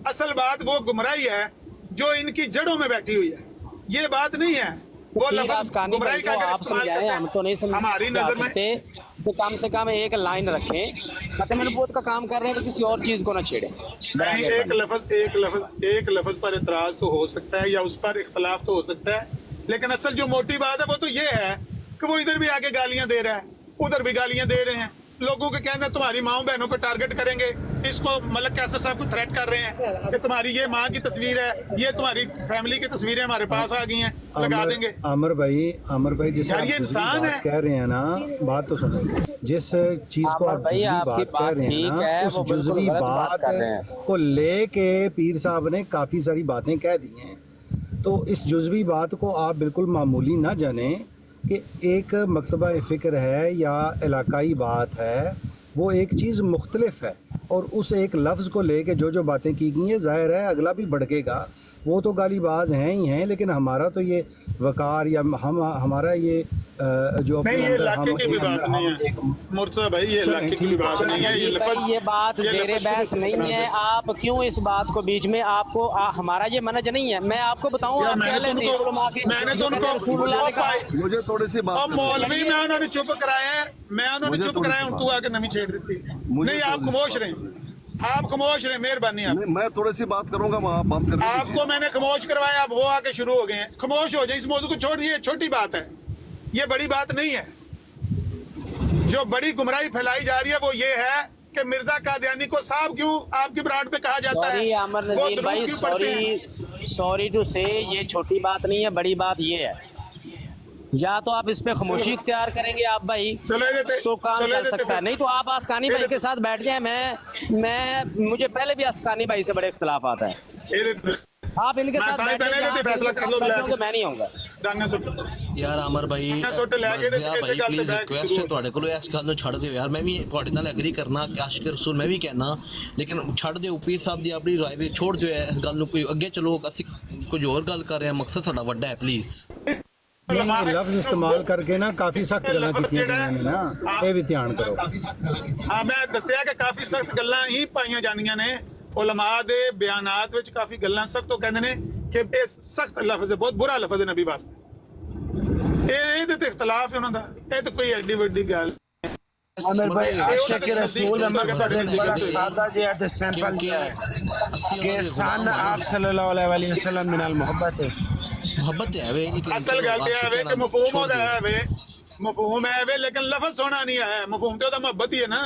असल बात वो गुमराही है जो इनकी जड़ों में बैठी हुई है, ये बात नहीं है। वो लफ्ज़ गुमराही का आप समझाएं, हम तो नहीं समझ हमारी नजर में तो कम से कम एक लाइन रखें। खत्म नबूवत का काम कर रहे हैं तो किसी और चीज को ना छेड़े। नहीं, एक लफ्ज पर एतराज तो हो सकता है या उस पर इख्तलाफ तो हो सकता है, लेकिन असल जो मोटी बात है वो तो ये है कि वो इधर भी आके गालियां दे रहा है, उधर भी गालियां दे रहे हैं। लोगों के कहना तुम्हारी माँ बहनों को टारगेट करेंगे, इसको मलक कैसर साहब को थ्रेट कर रहे हैं कि तुम्हारी ये माँ की तस्वीर है, ये तुम्हारी फैमिली की तस्वीरें हमारे पास आ गई हैं, लगा देंगे। आमर भाई जिस यार ये इंसान है, कह रहे हैं ना, बात तो सुनो। जिस चीज को आप जुज़वी बात कह रहे हैं ना, उस जुज़वी बात को लेके पीर साहब ने काफी सारी बातें कह दी हैं। तो इस जुज़वी बात को आप बिल्कुल मामूली ना जाने कि एक मकतबा फ़िक्र है या इलाकाई बात है, वो एक चीज़ मुख्तलिफ है। और उस एक लफ्ज़ को लेके जो बातें की गई हैं, ज़ाहिर है अगला भी भड़केगा। وہ تو گالی باز ہیں ہی ہیں، لیکن ہمارا تو یہ وقار یا ہمارا یہ جو نہیں، یہ علاقے کی بھی بات نہیں ہے مرتضیٰ بھائی، یہ علاقے کی بھی بات نہیں ہے، یہ بات زیر بحث نہیں ہے. آپ کیوں اس بات کو بیچ میں، آپ کو ہمارا یہ منہج نہیں ہے. میں آپ کو بتاؤں، آپ پہلے میں نے تو ان کو مجھے تھوڑی سی بات کرنی ہے. مولوی میں انہوں نے چپ کرایا ہے، میں انہوں نے چپ کرایا ہوں، تو آ کے نمی چھیڑ دیتی. نہیں، آپ خاموش رہیں، آپ خاموش رہیں، مہربانی. آپ میں تھوڑی سی بات کروں گا، وہاں بات کریں. آپ کو میں نے خاموش کروایا، اب وہ آ کے شروع ہو گئے ہیں. خاموش ہو جائیں، اس موضوع کو چھوڑ دیے. چھوٹی بات ہے، یہ بڑی بات نہیں ہے. جو بڑی گمراہی پھیلائی جا رہی ہے وہ یہ ہے کہ مرزا قادیانی کو صاحب کیوں آپ کی براڈ پہ کہا جاتا ہے. عامر نذیر بھائی، سوری ٹو سے، یہ چھوٹی بات نہیں ہے، بڑی بات یہ ہے. یا تو آپ اس پہ خاموشی اختیار کریں گے آپ بھائی تو کام چل سکتا ہے، نہیں تو آپ آسکانی بھائی کے ساتھ بیٹھ جائیں. مجھے پہلے بھی آسکانی بھائی سے بڑے اختلافات ہیں، آپ ان کے ساتھ بیٹھ جائیں، میں نہیں آؤں گا. ਯਾਰ ਅਮਰ ਭਾਈ ਭਾਈ ਪਲੀਜ਼ ਰਿਕੁਐਸਟ ਹੈ ਤੁਹਾਡੇ ਕੋਲੋਂ, ਇਸ ਗੱਲ ਨੂੰ ਛੱਡ ਦਿਓ ਯਾਰ. ਮੈਂ ਵੀ ਤੁਹਾਡੇ ਨਾਲ ਐਗਰੀ ਕਰਨਾ ਕਿ ਆਸ਼ਿਕ ਰਸੂਲ ਮੈਂ ਵੀ ਕਹਿਣਾ, ਲੇਕਿਨ ਛੱਡ ਦਿਓ. ਪੀਰ ਸਾਹਿਬ ਦੀ ਆਪਣੀ ਰਾਏ ਵੀ ਛੋੜ ਦਿਓ ਇਸ ਗੱਲ ਨੂੰ. ਕੋਈ ਅੱਗੇ ਚਲੋ, ਅਸੀਂ ਕੁਝ ਹੋਰ ਗੱਲ ਕਰ ਰਹੇ ਹਾਂ, ਮਕਸਦ ਸਾਡਾ ਵੱਡਾ ਹੈ. ਪਲੀਜ਼ لفظ استعمال کر کے نا کافی سخت گلاں کیتیاں گئیاں نے نا، یہ بھی دھیان کرو. ہاں، میں دسیا کہ کافی سخت گلاں ہی پائیاں جاندیاں نے. علماء دے بیانات وچ کافی گلاں سخت تو کہندے نے کہ یہ سخت لفظ ہے، بہت برا لفظ ہے نبی واسطے. یہ تے اختلاف ہے انہاں دا، یہ تو کوئی ایڈی وڈی گل. عامر بھائی، عاشق رسول مقصد بڑا سادہ جی ہے، سمپل جی ہے کہ سان آپ صلی اللہ علیہ وسلم من المحبت ہے. محبت ہے وے، لیکن اصل گل یہ ہے کہ مفہوم ہوتا ہے وے، مفہوم ہے وے، لیکن لفظ سونا نہیں ہے. مفہوم تو محبت ہی ہے نا،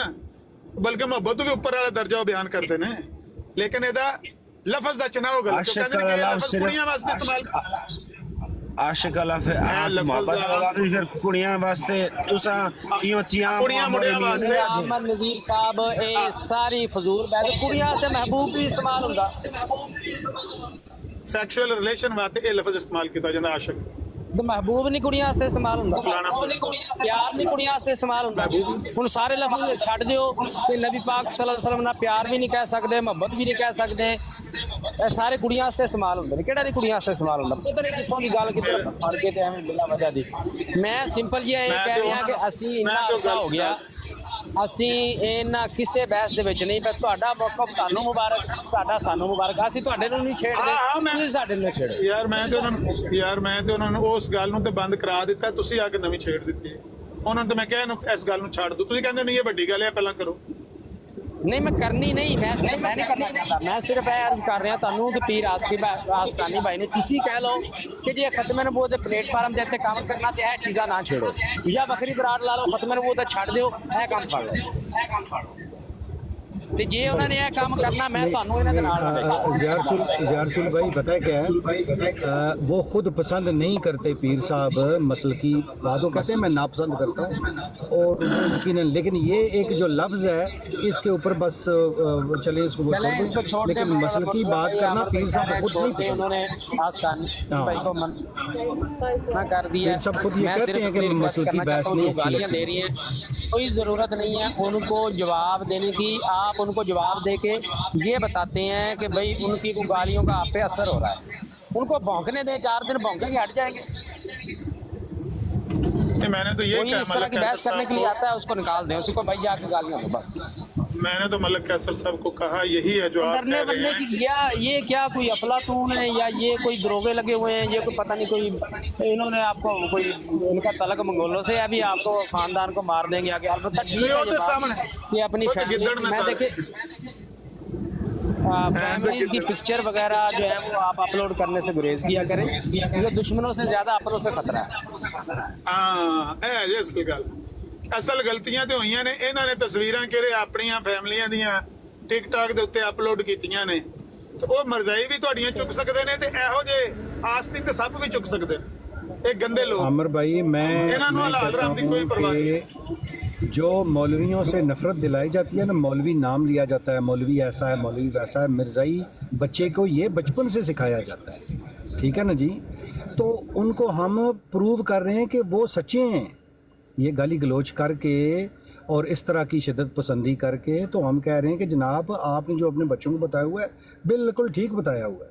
بلکہ محبت بھی اوپر والا درجہ بیان کرتے ہیں، لیکن یہ لفظ دا چناؤ گل کڑیاں واسطے استعمال. عاشق اللہ محبت پھر کڑیاں واسطے تساں کیوں چیاں عامر نذیر صاحب اے ساری فضول بات. کڑیاں تے محبوب بھی استعمال ہوندا، سیکشول ریلیشن واسطے یہ لفظ استعمال کیتا جاندا. عاشق تو محبوب نہیں کڑیاں واسطے استعمال ہوندا، پیار نہیں کڑیاں واسطے استعمال ہوندا. ہن سارے لفظ چھڈ دیو کہ نبی پاک صلی اللہ علیہ وسلم نہ پیار بھی نہیں کہہ سکدے، محبت بھی نہیں کہہ سکدے. اے سارے کڑیاں واسطے استعمال ہوندے نے. کیڑا نہیں کڑیاں واسطے استعمال ہوندا؟ پتہ نہیں کتھوں دی گل کدھر پھڑ کے تے ایویں بلا وجہ دی. میں سمپل یہ کہہ رہا کہ اسی انہاں عرصہ ہو گیا، اسی انہاں کسے بحث دے وچ نہیں. پر تہاڈا موقف تانوں مبارک، ساڈا سانوں مبارک. اسی تہاڈے نوں نہیں چھیڑدے، تسی ساڈے نوں چھیڑو. یار میں تے انہاں نوں اس گل نوں تے بند کرا دیتا، تسی آ کے نویں چھیڑ دتی. انہاں تے میں کہنا اس گل نوں چھاڑ دو. تسی کہندے نہیں یہ بڑی گل ہے، پہلا کرو. نہیں میں کرنی نہیں، میں نہیں کرنا چاہتا. میں صرف یہ عرض کر رہا تانوں کہ پیر آسکانی بھائی نے تسی کہہ لو کہ جی ختم نبوت دے پلیٹ فارم دے تے کام کرنا تے یہ چیزاں نہ چھیڑو، یا بکری برات لا لو، ختم نبوت چھڈ دیو، یہ کام کر لو. تے جے انہوں نے یہ کام کرنا، میں تانوں انہاں دے نال. زیارسل بھائی پتہ ہے کیا ہے، وہ خود پسند نہیں کرتے پیر صاحب مسلکی بات. وہ کہتے ہیں میں ناپسند کرتا ہوں، اور یقیناً لیکن یہ ایک جو لفظ ہے اس کے اوپر بس چلیں اس کو چھوڑ دیں. لیکن مسلکی بات کرنا پیر صاحب خود نہیں پسند. انہوں نے آسکانی بھائی کو منع کر دیا. پیر صاحب خود یہ کہتے ہیں کہ مسلکی بحث نہیں اچھی لگتی. کوئی ضرورت نہیں ہے ان کو جواب دینے کی. آپ ان کو جواب دے کے یہ بتاتے ہیں کہ بھائی ان کی گالیوں کا آپ پہ اثر ہو رہا ہے. ان کو بھونکنے دیں، 4 دن بھونکیں گے، ہٹ جائیں گے. میں نے تو یہ کوئی اس طرح کی بحث کرنے کے لیے آتا ہے اس کو نکال دیں، اسی کو بھائی جا کے گالیاں دو بس. میں نے تو ملک قیصر صاحب کو کہا یہی ہے جو آپ ڈرنے ورنے کی. یہ کیا کوئی افلاطون ہے یا یہ کوئی دروغے لگے ہوئے ہیں، یہ کوئی پتہ نہیں کوئی انہوں نے آپ کو کوئی ان کا تعلق منگولوں سے ابھی آپ کو خاندان کو مار دیں گے آگے. البتہ یہ اپنی فیملی میں دیکھیں فیملیز کی پکچر وغیرہ جو ہے وہ آپ اپلوڈ کرنے سے گریز کیا کریں، یہ دشمنوں سے زیادہ اپنوں سے خطرہ ہے. ہاں اصل غلطیاں تے ہوئیاں نے. انہوں نے تصویراں کہڑے اپنی فیملیاں دیاں ٹک ٹاک دے اوتے اپلوڈ کیتیاں نے، تو وہ مرزائی بھی تہاڈیاں چک سکدے نے، تے ایہو جے آستی تے سب بھی چک سکدے نے. ایک گندے لوگ. عامر بھائی میں جو مولویوں سے نفرت دلائی جاتی ہے نا، مولوی نام لیا جاتا ہے، مولوی ایسا ہے، مولوی ویسا ہے. مرزائی بچے کو یہ بچپن سے سکھایا جاتا ہے، ٹھیک ہے نا جی. تو ان کو ہم پروو کر رہے ہیں کہ وہ سچے ہیں. یہ گالی گلوچ کر کے اور اس طرح کی شدت پسندی کر کے تو ہم کہہ رہے ہیں کہ جناب آپ نے جو اپنے بچوں کو بتایا ہوا ہے بالکل ٹھیک بتایا ہوا ہے.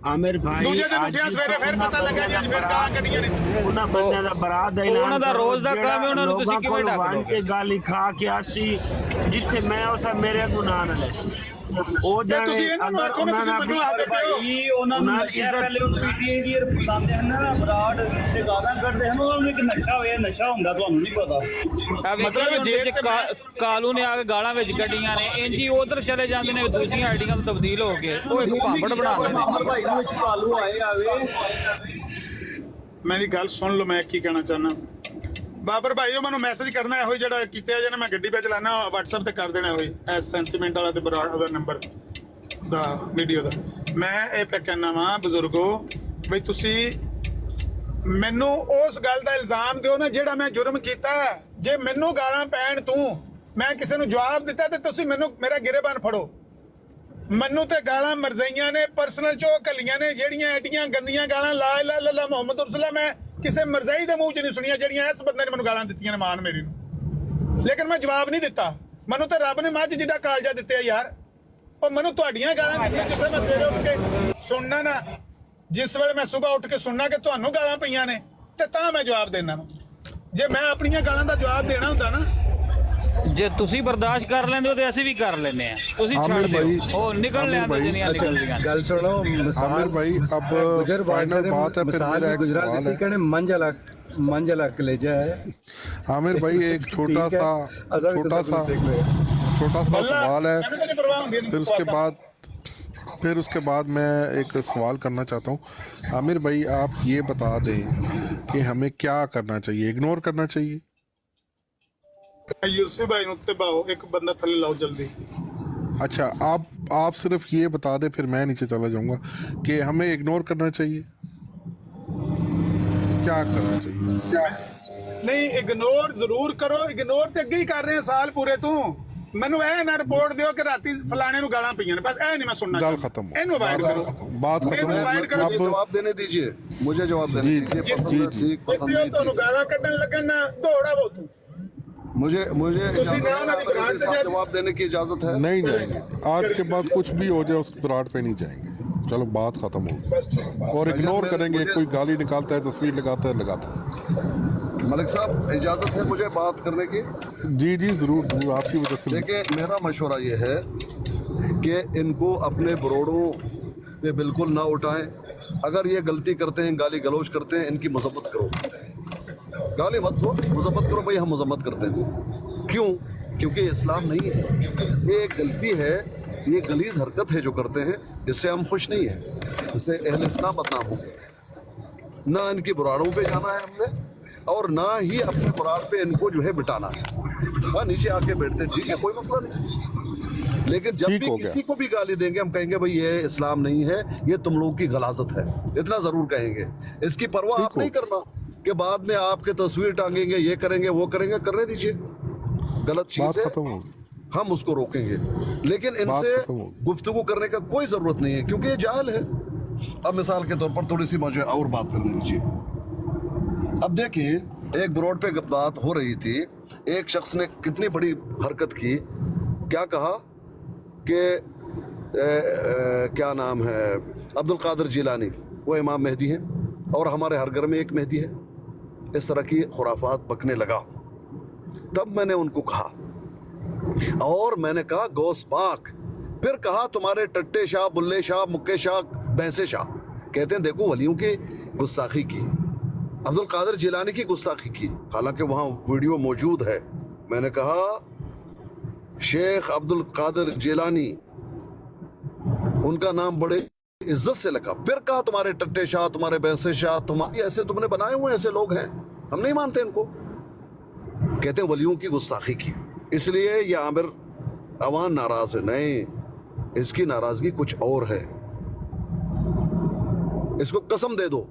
आमिर भाई ਦੂਜੇ ਦਿਨ ਉੱਠਿਆ ਸਵੇਰੇ ਫਿਰ ਪਤਾ ਲੱਗਾ ਜੀ ਅੱਜ ਫਿਰ ਗਾਲਾਂ ਕੱਢੀਆਂ ਨੇ ਉਹਨਾਂ ਬੰਦਿਆਂ ਦਾ ਬਰਾਤ ਦਾ ਐਲਾਨ ਉਹਨਾਂ ਦਾ ਰੋਜ਼ ਦਾ ਕੰਮ ਹੈ, ਉਹਨਾਂ ਨੂੰ ਤੁਸੀਂ ਕਿਵੇਂ ਢੱਕ ਵੰਡ ਕੇ ਗਾਲੀ ਖਾ ਕੇ ਆਸੀ ਜਿੱਥੇ ਮੈਂ ਉਸ ਮੇਰੇ ਗੁਨਾਹ ਨਾਲ ਲੈ ਉਹ ਜਾਣੇ ਤੁਸੀਂ ਇਹਨਾਂ ਨੂੰ ਆਖੋ ਨਾ ਤੁਸੀਂ ਮੈਨੂੰ ਆਖ ਭਾਈ ਉਹਨਾਂ ਨੂੰ ਨਸ਼ਾ ਪਹਿਲੇ ਉਹ ਪੀਟੀਆਈ ਦੀ ਬਤਾਉਂਦੇ ਹਨ ਨਾ ਬਰਾੜ ਤੇ ਗਾਲਾਂ ਕੱਢਦੇ ਹਨ, ਉਹਨਾਂ ਨੂੰ ਇੱਕ ਨਸ਼ਾ ਹੋਇਆ, ਨਸ਼ਾ ਹੁੰਦਾ ਤੁਹਾਨੂੰ ਨਹੀਂ ਪਤਾ। ਮਤਲਬ ਜੇ ਕਾਲੂ ਨੇ ਆ ਕੇ ਗਾਲਾਂ ਵਿੱਚ ਕੱਢੀਆਂ ਨੇ ਇੰਜ ਹੀ ਉਧਰ ਚਲੇ ਜਾਂਦੇ ਨੇ ਦੂਜੀਆਂ ਆਈਡੀਆਂ ਤੋਂ ਤਬਦੀਲ ਹੋ ਕੇ ਉਹ ਇੱਕ ਭਾਂਬੜ ਬਣਾ ਲੈਂਦੇ ਨੇ। ਅਮਰ ਭਾਈ ਦੇ ਵਿੱਚ ਕਾਲੂ ਆਏ ਆਵੇ। ਮੇਰੀ ਗੱਲ ਸੁਣ ਲਓ, ਮੈਂ ਕੀ ਕਹਿਣਾ ਚਾਹੁੰਦਾ। ਬਾਬਰ ਭਾਈ ਉਹ ਮੈਨੂੰ ਮੈਸੇਜ ਕਰਨਾ ਇਹੋ ਜਿਹੜਾ ਕੀਤਾ ਜੇ ਮੈਂ ਗੱਡੀ ਵਿੱਚ ਚਲਾਣਾ WhatsApp ਤੇ ਕਰ ਦੇਣਾ ਇਹੋ ਐ ਸੈਂਟੀਮੈਂਟ ਵਾਲਾ ਤੇ ਬਰਾੜ ਉਹਦਾ ਨੰਬਰ ਦਾ ਵੀਡੀਓ ਦਾ। ਮੈਂ ਇਹ ਪੈ ਕਹਿਣਾ ਵਾ ਬਜ਼ੁਰਗੋ ਬਈ ਤੁਸੀਂ ਮੈਨੂੰ ਉਸ ਗੱਲ ਦਾ ਇਲਜ਼ਾਮ ਦਿਓ ਨਾ ਜਿਹੜਾ ਮੈਂ ਜੁਰਮ ਕੀਤਾ। ਜੇ ਮੈਨੂੰ ਗਾਲਾਂ ਪੈਣ ਤੂੰ ਮੈਂ ਕਿਸੇ ਨੂੰ ਜਵਾਬ ਦਿੱਤਾ ਤੇ ਤੁਸੀਂ ਮੈਨੂੰ ਮੇਰਾ ਗਿਰੇਬਾਨ ਫੜੋ। ਮੈਨੂੰ ਤੇ ਗਾਲਾਂ ਮਰਜ਼ਾਈਆਂ ਨੇ ਪਰਸਨਲ ਚੋਂ ਘੱਲੀਆਂ ਨੇ ਜਿਹੜੀਆਂ ਐਡੀਆਂ ਗੰਦੀਆਂ ਗਾਲਾਂ ਲਾ ਇਲਾਹਾ ਇਲੱਲ੍ਲਾਹ ਮੁਹੰਮਦ ਰਸੂਲullah ਮੈਂ ਕਿਸੇ ਮਰਜ਼ਾਈ ਦੇ ਮੂੰਹ 'ਚ ਨਹੀਂ ਸੁਣੀਆਂ ਜਿਹੜੀਆਂ ਇਸ ਬੰਦੇ ਨੇ ਮੈਨੂੰ ਗਾਲਾਂ ਦਿੱਤੀਆਂ ਨੇ ਮਾਨ ਮੇਰੀ ਨੂੰ। ਲੇਕਿਨ ਮੈਂ ਜਵਾਬ ਨਹੀਂ ਦਿੱਤਾ। ਮੈਨੂੰ ਤਾਂ ਰੱਬ ਨੇ ਮੱਝ ਜਿੱਡਾ ਕਾਲਜਾ ਦਿੱਤੇ ਯਾਰ। ਉਹ ਮੈਨੂੰ ਤੁਹਾਡੀਆਂ ਗਾਲਾਂ ਦਿੱਤੀਆਂ ਜਿਸ ਮੈਂ ਸਵੇਰੇ ਉੱਠ ਕੇ ਸੁਣਨਾ ਨਾ, ਜਿਸ ਵੇਲੇ ਮੈਂ ਸਵੇਰ ਉੱਠ ਕੇ ਸੁਣਨਾ ਕਿ ਤੁਹਾਨੂੰ ਗਾਲਾਂ ਪਈਆਂ ਨੇ ਤੇ ਤਾਂ ਮੈਂ ਜਵਾਬ ਦੇਣਾ। ਜੇ ਮੈਂ ਆਪਣੀਆਂ ਗਾਲਾਂ ਦਾ ਜਵਾਬ ਦੇਣਾ ਹੁੰਦਾ ਨਾ ਜੇ ਤੁਸੀਂ ਬਰਦਾਸ਼ਤ ਕਰ ਲੈਂਦੇ ਹੋ ਤੇ ਅਸੀਂ ਵੀ ਕਰ ਲੈਂਦੇ ਆ। ਤੁਸੀਂ ਛੱਡ ਦਿਓ ਉਹ ਨਿਕਲ ਲੈਂਦੇ ਜਿੰਨੀਆਂ ਨਿਕਲਦੀਆਂ। ਗੱਲ ਸੁਣੋ आमिर भाई अब गुजर फाइनल बात है, फिर मेरा एक गुजरात सवाल है। कहने मंजला कलेजा है। आमिर भाई एक छोटा सा सवाल है, फिर उसके बाद मैं एक सवाल करना चाहता हूँ। आमिर भाई आप ये बता दें कि हमें क्या करना चाहिए, इग्नोर करना चाहिए? यूसुफ भाई ਨੂੰ ਉੱਤੇ ਬਾਓ ਇੱਕ ਬੰਦਾ ਥੱਲੇ ਲਾਓ ਜਲਦੀ। अच्छा आप सिर्फ ये बता दें, फिर मैं नीचे चला जाऊंगा कि हमें इग्नोर करना चाहिए, क्या करना चाहिए? ਨਹੀਂ ਇਗਨੋਰ ਜ਼ਰੂਰ ਕਰੋ। ਇਗਨੋਰ ਤੇ ਅੱਗੇ ਹੀ ਕਰ ਰਹੇ ਆ ਸਾਲ ਪੂਰੇ ਤੋਂ। ਮੈਨੂੰ ਇਹ ਨਾ ਰਿਪੋਰਟ ਦਿਓ ਕਿ ਰਾਤੀ ਫਲਾਣੇ ਨੂੰ ਗਾਲਾਂ ਪਈਆਂ ਨੇ, ਬਸ ਇਹ ਨਹੀਂ ਮੈਂ ਸੁਣਨਾ। गल खत्म, ਇਹਨੂੰ अवॉइड करੋ, बात खत्म है। मुझे जवाब देने दीजिए, मुझे जवाब देने दीजिए। पसंद है ठीक, पसंद नहीं ਤੁਹਾਨੂੰ ਗਾਲਾਂ ਕੱਢਣ ਲੱਗਣ ਨਾ ਦੌੜਾ ਬੋ ਤੂੰ। मुझे ਤੁਸੀਂ ਨਾ ਉਹਨਾਂ ਦੀ ਬਰਾੜ ਤੇ ਜਾ जवाब देने की इजाजत है? नहीं जाएंगे, आज के बाद कुछ भी हो जाए उस विराट पे नहीं जाएंगे। चलो बात खत्म हो गई, और इग्नोर करेंगे। कोई गाली निकालता है, तस्वीर लगाता है। मलिक साहब इजाजत है मुझे बात करने की? जी जरूर आपकी वजह से। देखिए मेरा मशवरा ये है कि इनको अपने बरोड़ों पे बिल्कुल ना उठाएं। अगर ये गलती करते हैं, गाली गलौज करते हैं, इनकी मजम्मत करो। गाली मत दो, मजम्मत करो। भाई हम मजम्मत करते हैं। क्यों? क्योंकि इस्लाम नहीं है, ये एक गलती है, ये गलीज हरकत है जो करते हैं। इससे हम खुश नहीं हैं, इससे अहले इस्लाम बदनाम होंगे। ना इनकी बुराड़ों पे जाना है हमने, और ना ही अपने बुराड़ पे इनको जो है बिठाना है। हाँ नीचे आके बैठते हैं, ठीक है, कोई मसला नहीं। लेकिन जब भी किसी को भी गाली देंगे हम कहेंगे भाई ये इस्लाम नहीं है, ये तुम लोगों की गलाजत है, इतना जरूर कहेंगे। इसकी परवाह आप नहीं करना कि बाद में आपके तस्वीर टांगेंगे, ये करेंगे वो करेंगे। करने दीजिए, गलत चीज है, हम उसको रोकेंगे। लेकिन इनसे गुफ्तगू करने का कोई जरूरत नहीं है, क्योंकि ये जाहिल है। अब मिसाल के तौर पर थोड़ी सी मुझे और बात करने दीजिए। अब देखिए एक ब्रॉड पे बात हो रही थी, एक शख्स ने कितनी बड़ी हरकत की। क्या कहा कि क्या नाम है, अब्दुल कादिर जिलानी वो इमाम मेहदी हैं और हमारे हर घर में एक मेहदी है। इस तरह की खुराफात बकने लगा। तब मैंने उनको कहा, और मैंने कहा गौस पाक। फिर कहा तुम्हारे टट्टे शाह, बुल्ले शाह, मुक्के शाह, भैंसे शाह। कहते हैं देखो वलियों की गुस्ताखी की, अब्दुल कादिर जिलानी की गुस्ताखी की, हालांकि वहाँ वीडियो मौजूद है। मैंने कहा शेख अब्दुल कादिर जिलानी, उनका नाम बड़े इज्जत से लगा। फिर कहा तुम्हारे टट्टे शाह, तुम्हारे भैंसे शाह, तुम्हारे ऐसे तुमने बनाए हुए ऐसे लोग हैं, हम नहीं मानते इनको। कहते हैं वलियों की गुस्ताखी की, इसलिए ये आमिर अवान नाराज है। नहीं, इसकी नाराजगी कुछ और है। इसको कसम दे दो,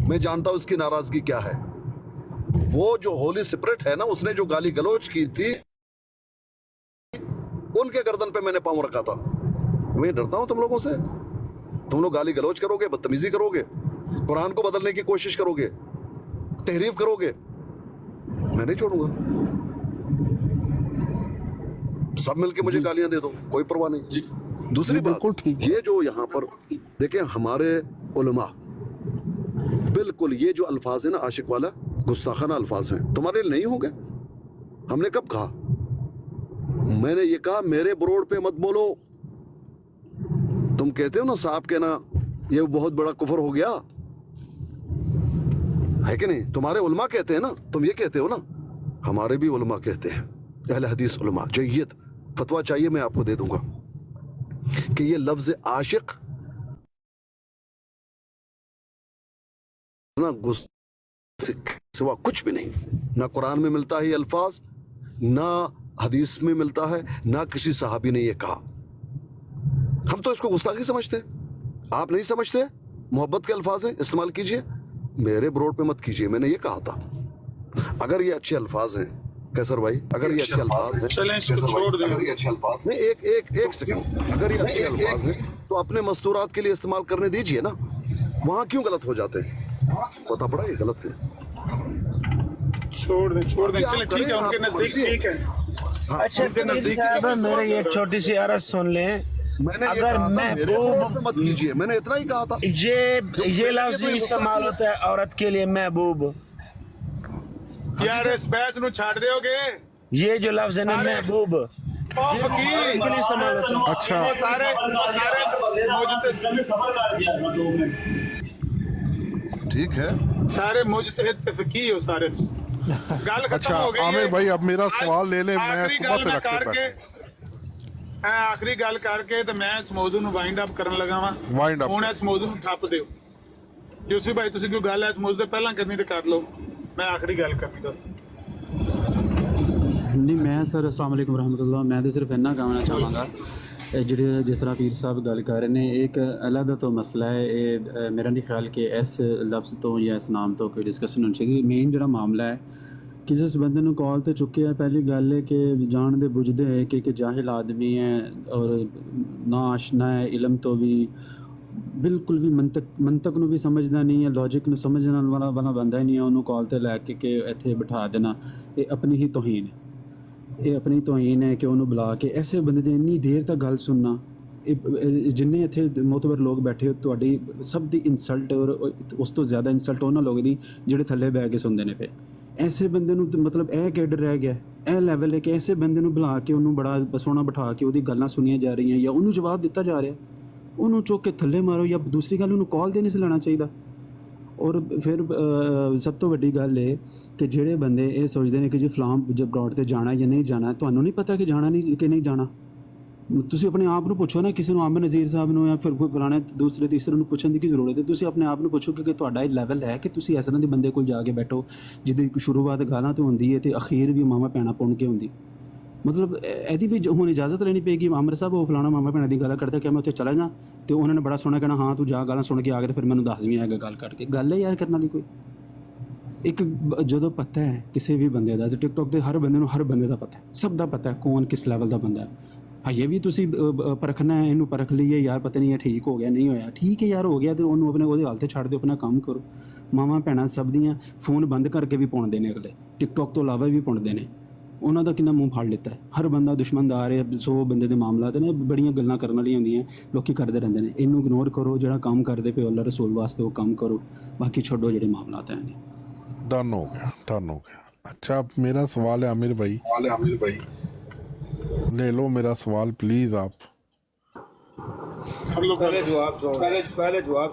मैं जानता हूं इसकी नाराजगी क्या है। वो जो होली स्पिरिट है ना, उसने जो गाली गलौज की थी, उनके गर्दन पे मैंने पांव रखा था। मैं डरता हूं तुम लोगों से। तुम लोग गाली गलौज करोगे, बदतमीजी करोगे, कुरान को बदलने की कोशिश करोगे, तहरीफ करोगे, मैं नहीं छोड़ूंगा। सब मिलके मुझे गालियां दे दो, कोई परवाह नहीं। दूसरी बात, बिल्कुल ठीक है। ये जो यहाँ पर देखें हमारे उलमा, बिल्कुल ये जो अल्फाज है ना आशिक वाला, गुस्ताखाना अल्फाज हैं, तुम्हारे लिए नहीं होंगे। हमने कब कहा? मैंने ये कहा मेरे ब्रोड पे मत बोलो। तुम कहते हो ना साहब के ना, ये बहुत बड़ा कुफर हो गया है कि नहीं? तुम्हारे उलमा कहते हैं ना, तुम ये कहते हो ना, हमारे भी उलमा कहते हैं, अहले हदीस उलमा। जय्यद फतवा चाहिए मैं आपको दे दूंगा कि ये लफ्ज आशिक ना सिवा कुछ भी नहीं, ना कुरान में मिलता है ये अल्फाज, ना हदीस में मिलता है, ना किसी सहाबी ने ये कहा। हम तो इसको गुस्ताखी समझते हैं, आप नहीं समझते? मोहब्बत के अल्फाज हैं, इस्तेमाल कीजिए, मेरे ब्रोड पे मत कीजिए। मैंने ये कहा था। अगर ये अच्छे अल्फाज हैं कैसर भाई, अगर ये अच्छे अल्फाज हैं, अगर ये अच्छे अल्फाज नहीं, एक सेकंड, अगर ये अच्छे अल्फाज हैं तो अपने मस्तूरात के लिए इस्तेमाल करने दीजिए ना। वहां क्यों गलत हो जाते हैं? पता पड़ा ये गलत है। छोड़ दें चले, ठीक है, उनके नजदीक ठीक है। अच्छा कबीर साहब, मेरी एक छोटी सी अर्ज सुन लें। मैंने अगर मैं बूब मत कीजिए, मैंने इतना ही कहा था। ये लफ्ज इस्तेमाल होता है औरत के लिए महबूब। यार इस बहस नु छाड़ दोगे? ये जो लफ्ज है ना महबूब, अच्छा ठीक है, सारे मुजतहिद फकीह हो सारे। गल खत्म अच्छा हो गई। आमिर भाई अब मेरा सवाल ले ले, मैं आखिरी सुबह गल से मैं रख के करके आखिरी गल करके ਤੇ ਮੈਂ ਇਸ ਮੌਜੂ ਨੂੰ ਵਾਈਂਡ ਅਪ ਕਰਨ ਲੱਗਾ ਵਾਂ। Wind up। ਹੁਣ ਇਸ ਮੌਜੂ ਨੂੰ ਠੱਪ ਦਿਓ। ਯੂਸਫ ਭਾਈ ਤੁਸੀਂ ਕੋਈ ਗੱਲ ਇਸ ਮੌਜੂ ਤੇ ਪਹਿਲਾਂ ਕਰਨੀ ਤੇ ਕਰ ਲਓ, ਮੈਂ ਆਖਰੀ ਗੱਲ ਕਰਨੀ ਦੱਸ। ਨਹੀਂ ਮੈਂ ਸਰ ਅਸਲਾਮ ਵਾਲੇਕੁਮ ਰਹਿਮਤੁਲਾਹ, ਮੈਂ ਤਾਂ ਸਿਰਫ ਇੰਨਾ ਕਹਿਣਾ ਚਾਹਾਂਗਾ ਜਿਹੜੇ ਜਿਸ ਤਰ੍ਹਾਂ ਪੀਰ ਸਾਹਿਬ ਗੱਲ ਕਰ ਰਹੇ ਨੇ, ਇੱਕ ਅਲੱਗ ਤੋਂ ਮਸਲਾ ਹੈ ਇਹ। ਮੇਰਾ ਨਹੀਂ ਖਿਆਲ ਕਿ ਇਸ ਲਫ਼ਜ਼ ਤੋਂ ਜਾਂ ਇਸ ਨਾਮ ਤੋਂ ਕੋਈ ਡਿਸਕਸ਼ਨ ਹੋਣੀ ਚਾਹੀਦੀ। ਮੇਨ ਜਿਹੜਾ ਮਾਮਲਾ ਹੈ ਕਿ ਜਿਸ ਬੰਦੇ ਨੂੰ ਕਾਲ ਤੇ ਚੁੱਕਿਆ, ਪਹਿਲੀ ਗੱਲ ਹੈ ਕਿ ਜਾਣਦੇ ਬੁੱਝਦੇ ਹੈ ਕਿ ਇੱਕ ਜਾਹਿਲ ਆਦਮੀ ਹੈ ਔਰ ਨਾ ਆਸ਼ਨਾ ਹੈ ਇਲਮ ਤੋਂ ਵੀ, ਬਿਲਕੁਲ ਵੀ ਮੰਤਕ ਨੂੰ ਵੀ ਸਮਝਦਾ ਨਹੀਂ ਹੈ, ਲੌਜਿਕ ਨੂੰ ਸਮਝਣ ਵਾਲਾ ਬੰਦਾ ਹੀ ਨਹੀਂ ਹੈ। ਉਹਨੂੰ ਕਾਲ ਤੇ ਲੈ ਕੇ ਕਿ ਇੱਥੇ ਬਿਠਾ ਦੇਣਾ, ਇਹ ਆਪਣੀ ਹੀ ਤੋਹੀਨ ਹੈ। ਇਹ ਆਪਣੀ ਤੋਹੀਨ ਹੈ ਕਿ ਉਹਨੂੰ ਬੁਲਾ ਕੇ ਐਸੇ ਬੰਦੇ ਦੀ ਇੰਨੀ ਦੇਰ ਤੱਕ ਗੱਲ ਸੁਣਨਾ। ਇਹ ਜਿੰਨੇ ਇੱਥੇ ਮੋਤਬਰ ਲੋਕ ਬੈਠੇ ਹੋ, ਤੁਹਾਡੀ ਸਭ ਦੀ ਇਨਸਲਟ ਔਰ ਉਸ ਤੋਂ ਜ਼ਿਆਦਾ ਇਨਸਲਟ ਉਹਨਾਂ ਲੋਕ ਦੀ ਜਿਹੜੇ ਥੱਲੇ ਬਹਿ ਕੇ ਸੁਣਦੇ ਨੇ ਪਏ। ਐਸੇ ਬੰਦੇ ਨੂੰ ਮਤਲਬ ਇਹ ਕੈਡਰ ਰਹਿ ਗਿਆ, ਇਹ ਲੈਵਲ ਹੈ ਕਿ ਐਸੇ ਬੰਦੇ ਨੂੰ ਬੁਲਾ ਕੇ ਉਹਨੂੰ ਬੜਾ ਸੋਹਣਾ ਬਿਠਾ ਕੇ ਉਹਦੀ ਗੱਲਾਂ ਸੁਣੀਆਂ ਜਾ ਰਹੀਆਂ ਜਾਂ ਉਹਨੂੰ ਜਵਾਬ ਦਿੱਤਾ ਜਾ ਰਿਹਾ। ਉਹਨੂੰ ਚੁੱਕ ਕੇ ਥੱਲੇ ਮਾਰੋ, ਜਾਂ ਦੂਸਰੀ ਗੱਲ ਉਹਨੂੰ ਕਾਲ 'ਤੇ ਨਹੀਂ ਸੀ ਲੈਣਾ ਚਾਹੀਦਾ। ਔਰ ਫਿਰ ਸਭ ਤੋਂ ਵੱਡੀ ਗੱਲ ਇਹ ਕਿ ਜਿਹੜੇ ਬੰਦੇ ਇਹ ਸੋਚਦੇ ਨੇ ਕਿ ਜੀ ਫਲਾਮ ਬਰੋਡ 'ਤੇ ਜਾਣਾ ਜਾਂ ਨਹੀਂ ਜਾਣਾ, ਤੁਹਾਨੂੰ ਨਹੀਂ ਪਤਾ ਕਿ ਜਾਣਾ ਨਹੀਂ ਕਿ ਨਹੀਂ ਜਾਣਾ। ਤੁਸੀਂ ਆਪਣੇ ਆਪ ਨੂੰ ਪੁੱਛੋ ਨਾ, ਕਿਸੇ ਨੂੰ ਆਮਰ ਨਜ਼ੀਰ ਸਾਹਿਬ ਨੂੰ ਜਾਂ ਫਿਰ ਕੋਈ ਪੁਰਾਣੇ ਦੂਸਰੇ ਤੀਸਰੇ ਨੂੰ ਪੁੱਛਣ ਦੀ ਕੀ ਜ਼ਰੂਰਤ ਹੈ? ਤੁਸੀਂ ਆਪਣੇ ਆਪ ਨੂੰ ਪੁੱਛੋ ਕਿ ਤੁਹਾਡਾ ਇਹ ਲੈਵਲ ਹੈ ਕਿ ਤੁਸੀਂ ਇਸ ਤਰ੍ਹਾਂ ਦੇ ਬੰਦੇ ਕੋਲ ਜਾ ਕੇ ਬੈਠੋ ਜਿਹਦੀ ਸ਼ੁਰੂਆਤ ਗਾਲਾਂ ਤੋਂ ਹੁੰਦੀ ਹੈ ਅਤੇ ਅਖੀਰ ਵੀ ਮਾਮਾ ਭੈਣਾਂ ਪੁਣ ਕੇ ਹੁੰਦੀ। ਮਤਲਬ ਇਹਦੀ ਵੀ ਹੁਣ ਇਜਾਜ਼ਤ ਲੈਣੀ ਪਏਗੀ। ਆਮਰ ਸਾਹਿਬ ਉਹ ਫਲਾਣਾ ਮਾਮਾ ਭੈਣਾਂ ਦੀ ਗੱਲ ਕਰਦਾ ਕਿ ਮੈਂ ਉੱਥੇ ਚਲਾ ਜਾ, ਅਤੇ ਉਹਨਾਂ ਨੇ ਬੜਾ ਸੋਹਣਾ ਕਹਿਣਾ ਹਾਂ ਤੂੰ ਜਾ, ਗਾਲਾਂ ਸੁਣ ਕੇ ਆ ਕੇ ਤੇ ਫਿਰ ਮੈਨੂੰ ਦੱਸ ਵੀ ਆਏਗਾ ਗੱਲ ਕਰਕੇ। ਗੱਲ ਹੈ ਯਾਰ ਕਰਨ ਵਾਲੀ ਕੋਈ। ਇੱਕ ਜਦੋਂ ਪਤਾ ਹੈ ਕਿਸੇ ਵੀ ਬੰਦੇ ਦਾ, ਤੇ ਟਿਕਟੋਕ 'ਤੇ ਹਰ ਬੰਦੇ ਨੂੰ ਹਰ ਬੰਦੇ ਦਾ ਪਤਾ ਹੈ, ਸਭ ਦਾ ਪਤਾ ਹੈ ਕੌਣ ਕਿਸ ਲੈਵਲ ਦਾ ਬੰਦਾ ਹੈ। ਇਹ ਵੀ ਤੁਸੀਂ ਪਰਖਣਾ ਹੈ, ਇਹਨੂੰ ਪਰਖ ਲਈਏ ਯਾਰ ਪਤਾ ਨਹੀਂ ਇਹ ਠੀਕ ਹੋ ਗਿਆ ਨਹੀਂ ਹੋਇਆ, ਠੀਕ ਹੈ ਯਾਰ ਹੋ ਗਿਆ, ਅਤੇ ਉਹਨੂੰ ਆਪਣੇ ਉਹਦੇ ਹਾਲ 'ਤੇ ਛੱਡ ਦਿਓ, ਆਪਣਾ ਕੰਮ ਕਰੋ। ਮਾਵਾਂ ਭੈਣਾਂ ਸਭ ਦੀਆਂ ਫੋਨ ਬੰਦ ਕਰਕੇ ਵੀ ਪਾਉਂਦੇ ਨੇ ਅਗਲੇ, ਟਿਕਟੋਕ ਤੋਂ ਇਲਾਵਾ ਵੀ ਪਾਉਂਦੇ ਨੇ। ਉਹਨਾਂ ਦਾ ਕਿੰਨਾ ਮੂੰਹ ਫੜ ਲਿੱਤਾ ਹੈ। ਹਰ ਬੰਦਾ ਦੁਸ਼ਮਣਦਾਰ ਹੈ। 100 ਬੰਦੇ ਦੇ ਮਾਮਲਾਤ ਨੇ, ਬੜੀਆਂ ਗੱਲਾਂ ਕਰਨ ਵਾਲੀਆਂ ਹੁੰਦੀਆਂ, ਲੋਕ ਕਰਦੇ ਰਹਿੰਦੇ ਨੇ। ਇਹਨੂੰ ਇਗਨੋਰ ਕਰੋ, ਜਿਹੜਾ ਕੰਮ ਕਰਦੇ ਪਏ ਅੱਲਾ ਰਸੂਲ ਵਾਸਤੇ ਉਹ ਕੰਮ ਕਰੋ, ਬਾਕੀ ਛੱਡੋ ਜਿਹੜੇ ਮਾਮਲਾਤ ਹੈ। डन हो गया। अच्छा अब मेरा सवाल है आमिर भाई, ले लो मेरा सवाल प्लीज आप। पहले जवाब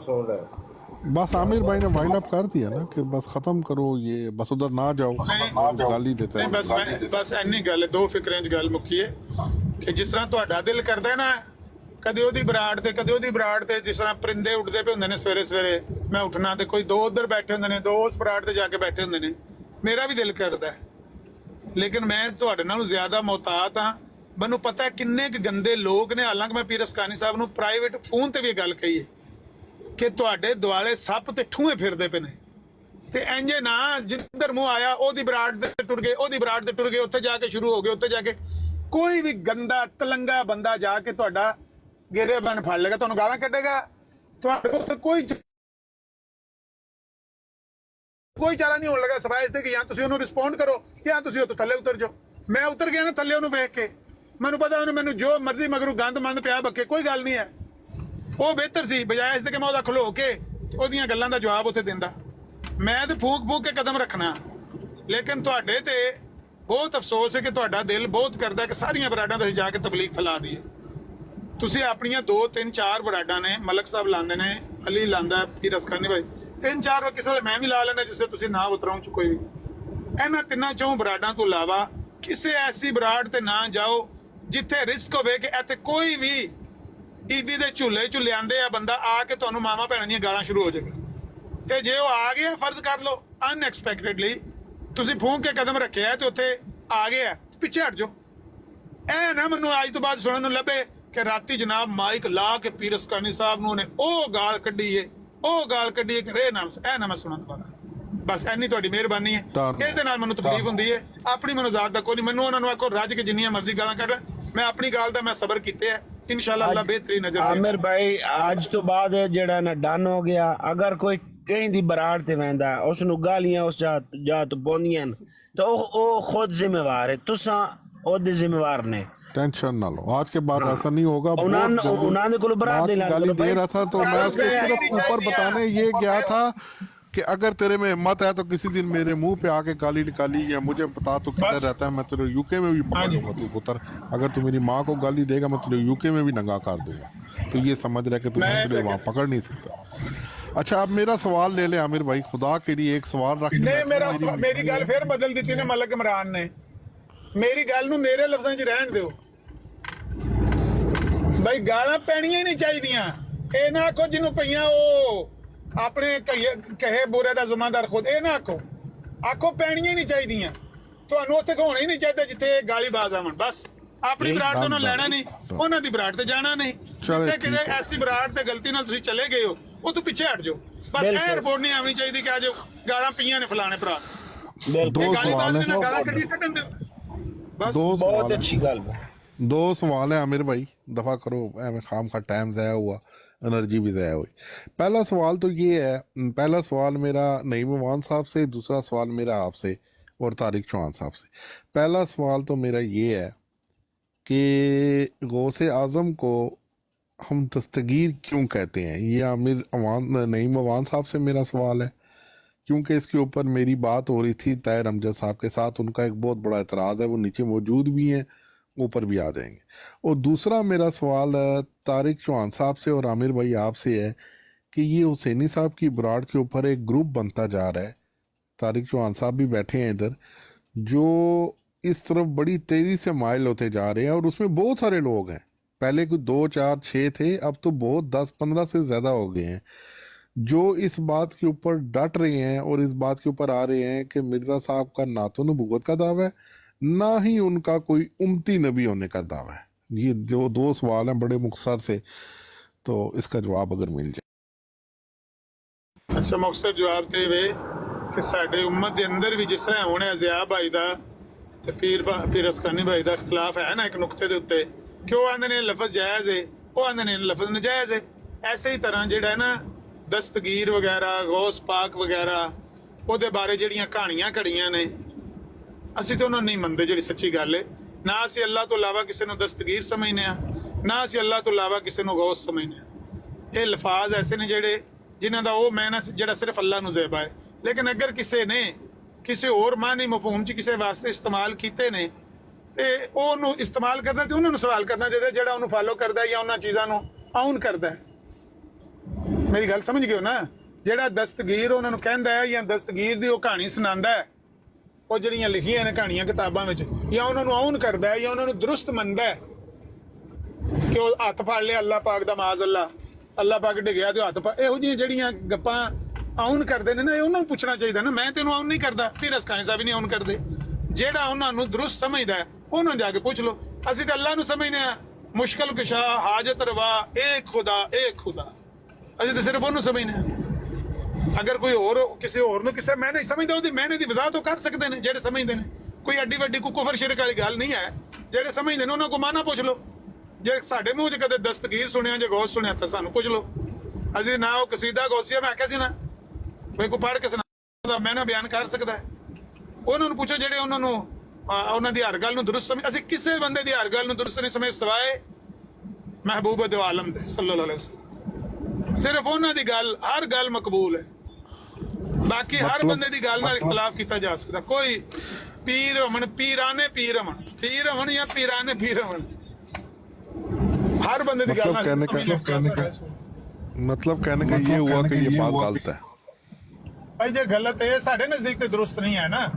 सुन रहे हैं। बस आमिर भाई ने वाइंड अप कर दिया ना कि बस खत्म करो ये, बस उधर ना जाओ, गाली देते हैं। बस ਇੰਨੀ ਗੱਲ, ਦੋ ਫਿਕਰਾਂ 'ਚ ਗੱਲ ਮੁੱਕੀ ਹੈ ਕਿ ਜਿਸ ਤਰ੍ਹਾਂ ਤੁਹਾਡਾ ਦਿਲ ਕਰਦਾ ਨਾ ਕਦੇ ਉਹਦੀ ਬਰਾੜ ਤੇ ਕਦੇ ਉਹਦੀ ਬਰਾੜ ਤੇ, ਜਿਸ ਤਰ੍ਹਾਂ ਪਰਿੰਦੇ ਉੱਡਦੇ ਪਏ ਹੁੰਦੇ ਨੇ ਸਵੇਰੇ ਸਵੇਰੇ, ਮੈਂ ਉੱਠਣਾ ਤੇ ਕੋਈ ਦੋ ਉੱਧਰ ਬੈਠੇ ਹੁੰਦੇ ਨੇ, ਦੋ ਉਸ ਬਰਾੜ ਤੇ ਜਾ ਕੇ ਬੈਠੇ ਹੁੰਦੇ ਨੇ। ਮੇਰਾ ਵੀ ਦਿਲ ਕਰਦਾ, ਲੇਕਿਨ ਮੈਂ ਤੁਹਾਡੇ ਨਾਲੋਂ ਜ਼ਿਆਦਾ ਮੁਹਤਾਤ ਹਾਂ। ਮੈਨੂੰ ਪਤਾ ਕਿੰਨੇ ਕੁ ਗੰਦੇ ਲੋਕ ਨੇ। ਹਾਲਾਂਕਿ ਮੈਂ ਪੀਰ ਅਸਕਾਨੀ ਸਾਹਿਬ ਨੂੰ ਪ੍ਰਾਈਵੇਟ ਫੋਨ ਤੇ ਵੀ ਗੱਲ ਕਹੀ ਹੈ ਕਿ ਤੁਹਾਡੇ ਦੁਆਲੇ ਸੱਪ ਤੇ ਠੂਹੇ ਫਿਰਦੇ ਪਏ ਨੇ, ਤੇ ਇੰਜੇ ਨਾ ਜਿੱਧਰ ਮੂੰਹ ਆਇਆ ਉਹਦੀ ਬਰਾੜ ਤੇ ਟੁਰ ਗਏ, ਉਹਦੀ ਬਰਾੜ ਤੇ ਟੁਰ ਗਏ, ਉੱਥੇ ਜਾ ਕੇ ਸ਼ੁਰੂ ਹੋ ਗਏ, ਉੱਥੇ ਜਾ ਕੇ ਕੋਈ ਵੀ ਗੰਦਾ ਤਲੰਗਾ ਬੰਦਾ ਜਾ ਕੇ ਤੁਹਾਡਾ ਗੇਰੇ ਬਨ ਫੜ ਲੇਗਾ, ਤੁਹਾਨੂੰ ਗਾਲਾਂ ਕੱਢੇਗਾ। ਤੁਹਾਡੇ ਕੋਲ ਕੋਈ ਚਾਰਾ ਨਹੀਂ ਹੋਣ ਲੱਗਾ ਸਵਾਇਸ ਤੇ ਕਿ ਜਾਂ ਤੁਸੀਂ ਉਹਨੂੰ ਰਿਸਪੌਂਡ ਕਰੋ ਜਾਂ ਤੁਸੀਂ ਉੱਥੇ ਥੱਲੇ ਉਤਰ ਜਾਓ। ਮੈਂ ਉਤਰ ਗਿਆ ਨਾ ਥੱਲੇ ਉਹਨੂੰ ਵੇਖ ਕੇ, ਮੈਨੂੰ ਪਤਾ ਉਹਨੂੰ ਮੈਨੂੰ ਜੋ ਮਰਜ਼ੀ ਮਗਰੂ ਗੰਦ ਮੰਦ ਪਿਆ ਬੱਕੇ, ਕੋਈ ਗੱਲ ਨਹੀਂ ਹੈ। ਉਹ ਬਿਹਤਰ ਸੀ ਬਜਾਏ ਇਸ ਦੇ ਕਿ ਮੈਂ ਉਹਦਾ ਖਲੋ ਕੇ ਉਹਦੀਆਂ ਗੱਲਾਂ ਦਾ ਜਵਾਬ ਉੱਥੇ ਦਿੰਦਾ। ਮੈਂ ਤੇ ਫੂਕ ਕੇ ਕਦਮ ਰੱਖਣਾ। ਲੇਕਿਨ ਤੁਹਾਡੇ ਤੇ ਬਹੁਤ ਅਫਸੋਸ ਹੈ ਕਿ ਤੁਹਾਡਾ ਦਿਲ ਬਹੁਤ ਕਰਦਾ ਕਿ ਸਾਰੀਆਂ ਬਰਾਡਾਂ ਦਾ ਜਾ ਕੇ ਤਬਲੀਗ ਫੈਲਾ ਦਈਏ। ਤੁਸੀਂ ਆਪਣੀਆਂ 2 3 4 ਬਰਾਡਾਂ ਨੇ, ਮਲਕ ਸਾਹਿਬ ਲਾਉਂਦੇ ਨੇ, ਅਲੀ ਲਾਂਦਾ, ਪੀਰ ਅਸਕਾਨੀ ਭਾਈ 3 4 ਕਿਸੇ ਵੇਲੇ ਮੈਂ ਵੀ ਲਾ ਲੈਣਾ ਜਿਸੇ ਤੁਸੀਂ ਨਾ ਉਤਰਾਉਂ ਚ ਕੋਈ ਵੀ। ਇਹਨਾਂ 3 4 ਬਰਾਡਾਂ ਤੋਂ ਇਲਾਵਾ ਕਿਸੇ ਐਸੀ ਬਰਾੜ ਤੇ ਨਾ ਜਾਓ ਜਿੱਥੇ ਰਿਸਕ ਹੋਵੇ ਕਿ ਇੱਥੇ ਕੋਈ ਵੀ ਈਦੀ ਦੇ ਝੂਲੇ ਆਂਦੇ ਆ, ਬੰਦਾ ਆ ਕੇ ਤੁਹਾਨੂੰ ਮਾਮਾ ਭੈਣਾਂ ਦੀਆਂ ਗਾਲਾਂ ਸ਼ੁਰੂ ਹੋ ਜਾਏਗਾ। ਤੇ ਜੇ ਉਹ ਆ ਗਿਆ, ਫਰਜ਼ ਕਰ ਲਓ ਅਨਐਕਸਪੈਕਟਡਲੀ ਤੁਸੀਂ ਫੂਕ ਕੇ ਕਦਮ ਰੱਖਿਆ ਤੇ ਉੱਥੇ ਆ ਗਿਆ, ਪਿੱਛੇ ਹਟ ਜਾਓ। ਐ ਨਾ ਮੈਨੂੰ ਅੱਜ ਤੋਂ ਬਾਅਦ ਸੁਣਨ ਨੂੰ ਲੱਭੇ ਕਿ ਰਾਤੀ ਜਨਾਬ ਮਾਈਕ ਲਾ ਕੇ ਪੀਰ ਅਸਕਾਨੀ ਸਾਹਿਬ ਨੂੰ ਨੇ ਉਹ ਗਾਲ ਕੱਢੀ ਏ ਕਿ ਰੇ ਨਾਮ ਐ ਨਾ ਮੈਂ ਸੁਣਨ ਪਾਣਾ। ਬਸ ਐਨੀ ਤੁਹਾਡੀ ਮਿਹਰਬਾਨੀ ਹੈ। ਇਹਦੇ ਨਾਲ ਮੈਨੂੰ ਤਕਲੀਫ ਹੁੰਦੀ ਹੈ, ਆਪਣੀ ਮੈਨੂੰ ਜ਼ਾਤ ਦਾ ਕੋਈ ਨਹੀਂ। ਮੈਨੂੰ ਉਹਨਾਂ ਨੂੰ ਆਖੋ ਰੱਜ ਕੇ ਜਿੰਨੀਆਂ ਮਰਜ਼ੀ ਗਾਲਾਂ ਕੱਢ ਲੈ, ਮੈਂ ਆਪਣੀ ਗੱਲ ਦਾ ਮੈਂ ਸਬਰ ਕੀਤੇ ਹੈ। इंशाल्लाह अल्लाह बेहतरी नजर आमिर भाई आज तो बाद जेड़ा ना डन हो गया, अगर कोई कहीं दी बराड़ ते वेंदा उस नु गालियां उस जात पोंदियां तो ओ खुद जिम्मेवार है, तुसा ओदे जिम्मेवार ने। टेंशन ना लो, आज के बाद ऐसा नहीं होगा। उन्होंने को बराड़ गाली दे रहा था तो मैं उसको सिर्फ ऊपर बताने ये गया था कि अगर तेरे में हिम्मत है तो किसी दिन मेरे मुंह पे आके गाली निकाली या मुझे बता तो किधर रहता है, मैं तेरे यूके में भी पकड़ लूंगा तू पुत्र। अगर तू मेरी माँ को गाली देगा मैं तेरे यूके में भी नंगा कर दूंगा। तो ये समझ रहा कि तू मुझे वहाँ पकड़ नहीं सकता। अच्छा अब मेरा सवाल ले ले आमिर भाई, खुदा के लिए एक सवाल रख। मेरी गल फिर बदल दी ने मलक इमरान ने। मेरी गल नूं मेरे लफ्ज़ां च रहन दिओ भाई, गालां पैणियां ही नहीं चाहिदियां। ਇਹ ਨਾ ਆਖੋ ਜਿਹਨੂੰ ਪਈਆਂ ਉਹ ਆਪਣੇ ਕਹੇ ਬੁਰੇ ਦਾ ਜ਼ਿੰਮੇਦਾਰ ਖੁਦ, ਇਹ ਨਾ ਆਖੋ ਪੈਣੀਆਂ ਹੀ ਨਹੀਂ ਚਾਹੀਦੀਆਂ। ਤੁਹਾਨੂੰ ਉੱਥੇ ਹੋਣਾ ਹੀ ਨਹੀਂ ਚਾਹੀਦਾ ਜਿੱਥੇ ਗਾਲੀ ਬਾਜ਼ ਆਵਣ। ਬਸ ਆਪਣੀ ਬਰਾੜ ਤੋਂ ਉਹਨਾਂ ਲੈਣਾ ਨਹੀਂ, ਉਹਨਾਂ ਦੀ ਬਰਾੜ ਤੇ ਜਾਣਾ ਨਹੀਂ। ਜਿੱਥੇ ਕਿਤੇ ਐਸੀ ਬਰਾੜ ਤੇ ਗਲਤੀ ਨਾਲ ਤੁਸੀਂ ਚਲੇ ਗਏ ਹੋ ਉਹ ਤੋਂ ਪਿੱਛੇ ਹਟ ਜਾਓ। ਬਸ ਇਹ ਰਿਪੋਰਟ ਨਹੀਂ ਆਉਣੀ ਚਾਹੀਦੀ ਕਿ ਆ ਜਾਓ ਗਾਲਾਂ ਪਈਆਂ ਨੇ ਫਲਾਣੇ ਭਰਾ। बहुत अच्छी गल। 2 सवाल है आमिर भाई, दफा करो एवं खाम खा टाइम ज़ाया हुआ, एनर्जी भी ज़ाया हुई। पहला सवाल तो ये है, पहला सवाल मेरा नईम अवान साहब से, दूसरा सवाल मेरा आपसे और तारिक चौहान साहब से। पहला सवाल तो मेरा ये है कि गौसे आज़म को हम दस्तगीर क्यों कहते हैं? ये आमिर अवान नईम अवान साहब से मेरा सवाल है, क्योंकि इसके ऊपर मेरी बात हो रही थी ताहिर अमजद साहब के साथ। उनका एक बहुत बड़ा एतराज़ है, वो नीचे मौजूद भी हैं, ऊपर भी आ जाएंगे। और दूसरा मेरा सवाल तारिक चौहान साहब से और आमिर भाई आपसे है कि ये हुसैनी साहब की बराड़ के ऊपर एक ग्रुप बनता जा रहा है, तारिक चौहान साहब भी बैठे हैं इधर, जो इस तरफ बड़ी तेज़ी से माइल होते जा रहे हैं। और उसमें बहुत सारे लोग हैं, पहले कुछ 2 4 6 थे, अब तो बहुत 10 15 से ज़्यादा हो गए हैं, जो इस बात के ऊपर डट रहे हैं और इस बात के ऊपर आ रहे हैं कि मिर्ज़ा साहब का ना तो नबूवत का दावा है, ना ही उनका कोई उम्मती नबी होने का दावा है। ये जो 2 सवाल हैं बड़े मुख्तसर से, तो इसका जवाब अगर मिल जाए। अच्छा मुख्तसर जवाब ते वे कि साडे उम्मत दे अंदर भी जिस तरह हुण ज़िया भाई दा ते पीर असकानी भाई दा खिलाफ है ना एक नुकते दे उत्ते, क्यों आंदे ने लफज जायज़ है, वो आंदे ने लफज नजायज़ है। ऐसे ही तरह जिहड़ा है ना दस्तगीर वगैरह, गौस पाक वगैरह, ਉਹਦੇ ਬਾਰੇ ਜਿਹੜੀਆਂ ਕਹਾਣੀਆਂ ਘੜੀਆਂ ਨੇ ਅਸੀਂ ਤਾਂ ਉਹਨਾਂ ਨਹੀਂ ਮੰਨਦੇ। ਜਿਹੜੀ ਸੱਚੀ ਗੱਲ ਹੈ, ਨਾ ਅਸੀਂ ਅੱਲਾਹ ਤੋਂ ਇਲਾਵਾ ਕਿਸੇ ਨੂੰ ਦਸਤਗੀਰ ਸਮਝਦੇ ਆ, ਨਾ ਅਸੀਂ ਅੱਲਾਹ ਤੋਂ ਇਲਾਵਾ ਕਿਸੇ ਨੂੰ ਗੌਸ ਸਮਝਦੇ ਆ। ਇਹ ਲਫ਼ਾਜ਼ ਐਸੇ ਨੇ ਜਿਹੜੇ ਜਿਨ੍ਹਾਂ ਦਾ ਉਹ ਮੈਨਾ ਜਿਹੜਾ ਸਿਰਫ ਅੱਲਾਹ ਨੂੰ ਜ਼ੇਬਾ ਹੈ। ਲੇਕਿਨ ਅਗਰ ਕਿਸੇ ਨੇ ਕਿਸੇ ਹੋਰ ਮਾਨੀ ਮਫਹੂਮ 'ਚ ਕਿਸੇ ਵਾਸਤੇ ਇਸਤੇਮਾਲ ਕੀਤੇ ਨੇ ਤੇ ਉਹਨੂੰ ਇਸਤੇਮਾਲ ਕਰਦਾ ਤੇ ਉਹਨਾਂ ਨੂੰ ਸਵਾਲ ਕਰਨਾ ਚਾਹੀਦਾ ਜਿਹੜਾ ਉਹਨੂੰ ਫਾਲੋ ਕਰਦਾ ਜਾਂ ਉਹਨਾਂ ਚੀਜ਼ਾਂ ਨੂੰ ਆਉਨ ਕਰਦਾ। ਮੇਰੀ ਗੱਲ ਸਮਝ ਗਏ ਹੋ ਨਾ? ਜਿਹੜਾ ਦਸਤਗੀਰ ਉਹਨਾਂ ਨੂੰ ਕਹਿੰਦਾ ਹੈ ਜਾਂ ਦਸਤਗੀਰ ਦੀ ਉਹ ਕਹਾਣੀ ਸੁਣਾਉਂਦਾ ਹੈ, ਉਹ ਜਿਹੜੀਆਂ ਲਿਖੀਆਂ ਨੇ ਕਹਾਣੀਆਂ ਕਿਤਾਬਾਂ ਵਿੱਚ, ਜਾਂ ਉਹਨਾਂ ਨੂੰ ਆਉਨ ਕਰਦਾ ਹੈ ਜਾਂ ਉਹਨਾਂ ਨੂੰ ਦਰੁਸਤ ਮੰਨਦਾ ਹੈ ਕਿ ਉਹ ਹੱਥ ਫੜ ਲਿਆ ਅੱਲਾਹ ਪਾਕ ਦਾ, ਮਾਜ਼ ਅੱਲਾਹ ਪਾਕ ਡਿੱਗਿਆ ਤੇ ਹੱਥ ਫੜ, ਇਹੋ ਜਿਹੀਆਂ ਜਿਹੜੀਆਂ ਗੱਪਾਂ ਆਉਨ ਕਰਦੇ ਨੇ ਨਾ, ਇਹ ਉਹਨਾਂ ਨੂੰ ਪੁੱਛਣਾ ਚਾਹੀਦਾ ਨਾ। ਮੈਂ ਤੈਨੂੰ ਆਉਨ ਨਹੀਂ ਕਰਦਾ, ਪੀਰ ਅਸਕਾਨੀ ਸਾਹਿਬ ਨਹੀਂ ਆਉਨ ਕਰਦੇ। ਜਿਹੜਾ ਉਹਨਾਂ ਨੂੰ ਦਰੁਸਤ ਸਮਝਦਾ ਹੈ ਉਹਨਾਂ ਨੂੰ ਜਾ ਕੇ ਪੁੱਛ ਲਓ। ਅਸੀਂ ਤਾਂ ਅੱਲਾਹ ਨੂੰ ਸਮਝਦੇ ਹਾਂ, ਮੁਸ਼ਕਿਲ ਕੁਸ਼ਾ, ਹਾਜਤ ਰਵਾ, ਏਕ ਖੁਦਾ। ਅਸੀਂ ਤਾਂ ਸਿਰਫ ਉਹਨੂੰ ਸਮਝਦੇ ਹਾਂ। ਅਗਰ ਕੋਈ ਹੋਰ ਕਿਸੇ ਹੋਰ ਨੂੰ ਕਿਸੇ ਮੈਂ ਨਹੀਂ ਸਮਝਦਾ, ਉਹਦੀ ਮੈਨੇ ਦੀ ਵਜ਼ਾਹਤ ਉਹ ਕਰ ਸਕਦੇ ਨੇ ਜਿਹੜੇ ਸਮਝਦੇ ਨੇ। ਕੋਈ ਐਡੀ ਵੱਡੀ ਕੋਈ ਕੁਫਰ ਸ਼ਿਰਕ ਵਾਲੀ ਗੱਲ ਨਹੀਂ ਹੈ। ਜਿਹੜੇ ਸਮਝਦੇ ਨੇ ਉਹਨਾਂ ਕੋਲ ਮਾਨਾ ਪੁੱਛ ਲਓ। ਜੇ ਸਾਡੇ ਮੂੰਹ 'ਚ ਕਦੇ ਦਸਤਗੀਰ ਸੁਣਿਆ ਜਾਂ ਗੌਸ ਸੁਣਿਆ ਤਾਂ ਸਾਨੂੰ ਪੁੱਛ ਲਓ। ਅਸੀਂ ਨਾ ਉਹ ਕਸੀਦਾ ਗੌਸੀਆ ਮੈਂ ਆਖਿਆ ਸੀ ਨਾ, ਕੋਈ ਪੜ੍ਹ ਕੇ ਸੁਣਾ ਮੈਂ ਨਾ ਬਿਆਨ ਕਰ ਸਕਦਾ ਹੈ। ਉਹਨਾਂ ਨੂੰ ਪੁੱਛੋ ਜਿਹੜੇ ਉਹਨਾਂ ਨੂੰ ਉਹਨਾਂ ਦੀ ਹਰ ਗੱਲ ਨੂੰ ਦਰੁਸਤ ਸਮਝ, ਅਸੀਂ ਕਿਸੇ ਬੰਦੇ ਦੀ ਹਰ ਗੱਲ ਨੂੰ ਦਰੁਸਤ ਨਹੀਂ ਸਮਝ ਸਵਾਏ ਮਹਿਬੂਬ ਦੋ ਆਲਮ ਦੇ ਸੱਲੱਲਾਹੁ ਅਲੈਹਿ ਵਸੱਲਮ। ਸਿਰਫ ਉਹਨਾਂ ਦੀ ਗੱਲ, ਹਰ ਗੱਲ ਮਕਬੂਲ ਹੈ, ਬਾਕੀ ਹਰ ਬੰਦੇ ਦੀ ਗੱਲ ਨਾਲ ਇਖਤਲਾਫ ਕੀਤਾ ਜਾ ਸਕਦਾ। ਕੋਈ ਪੀਰ ਹੋਣ, ਪੀਰਾਨੇ ਪੀਰ ਹੋਣ, ਪੀਰ ਹੋਣ ਜਾਂ ਪੀਰਾਨੇ ਪੀਰ ਹੋਣ, हर बंदे की मतलब कहने का ये हुआ कि ये बात गलत है भाई। जे गलत है साढ़े नजदीक तो दुरुस्त नहीं है ना,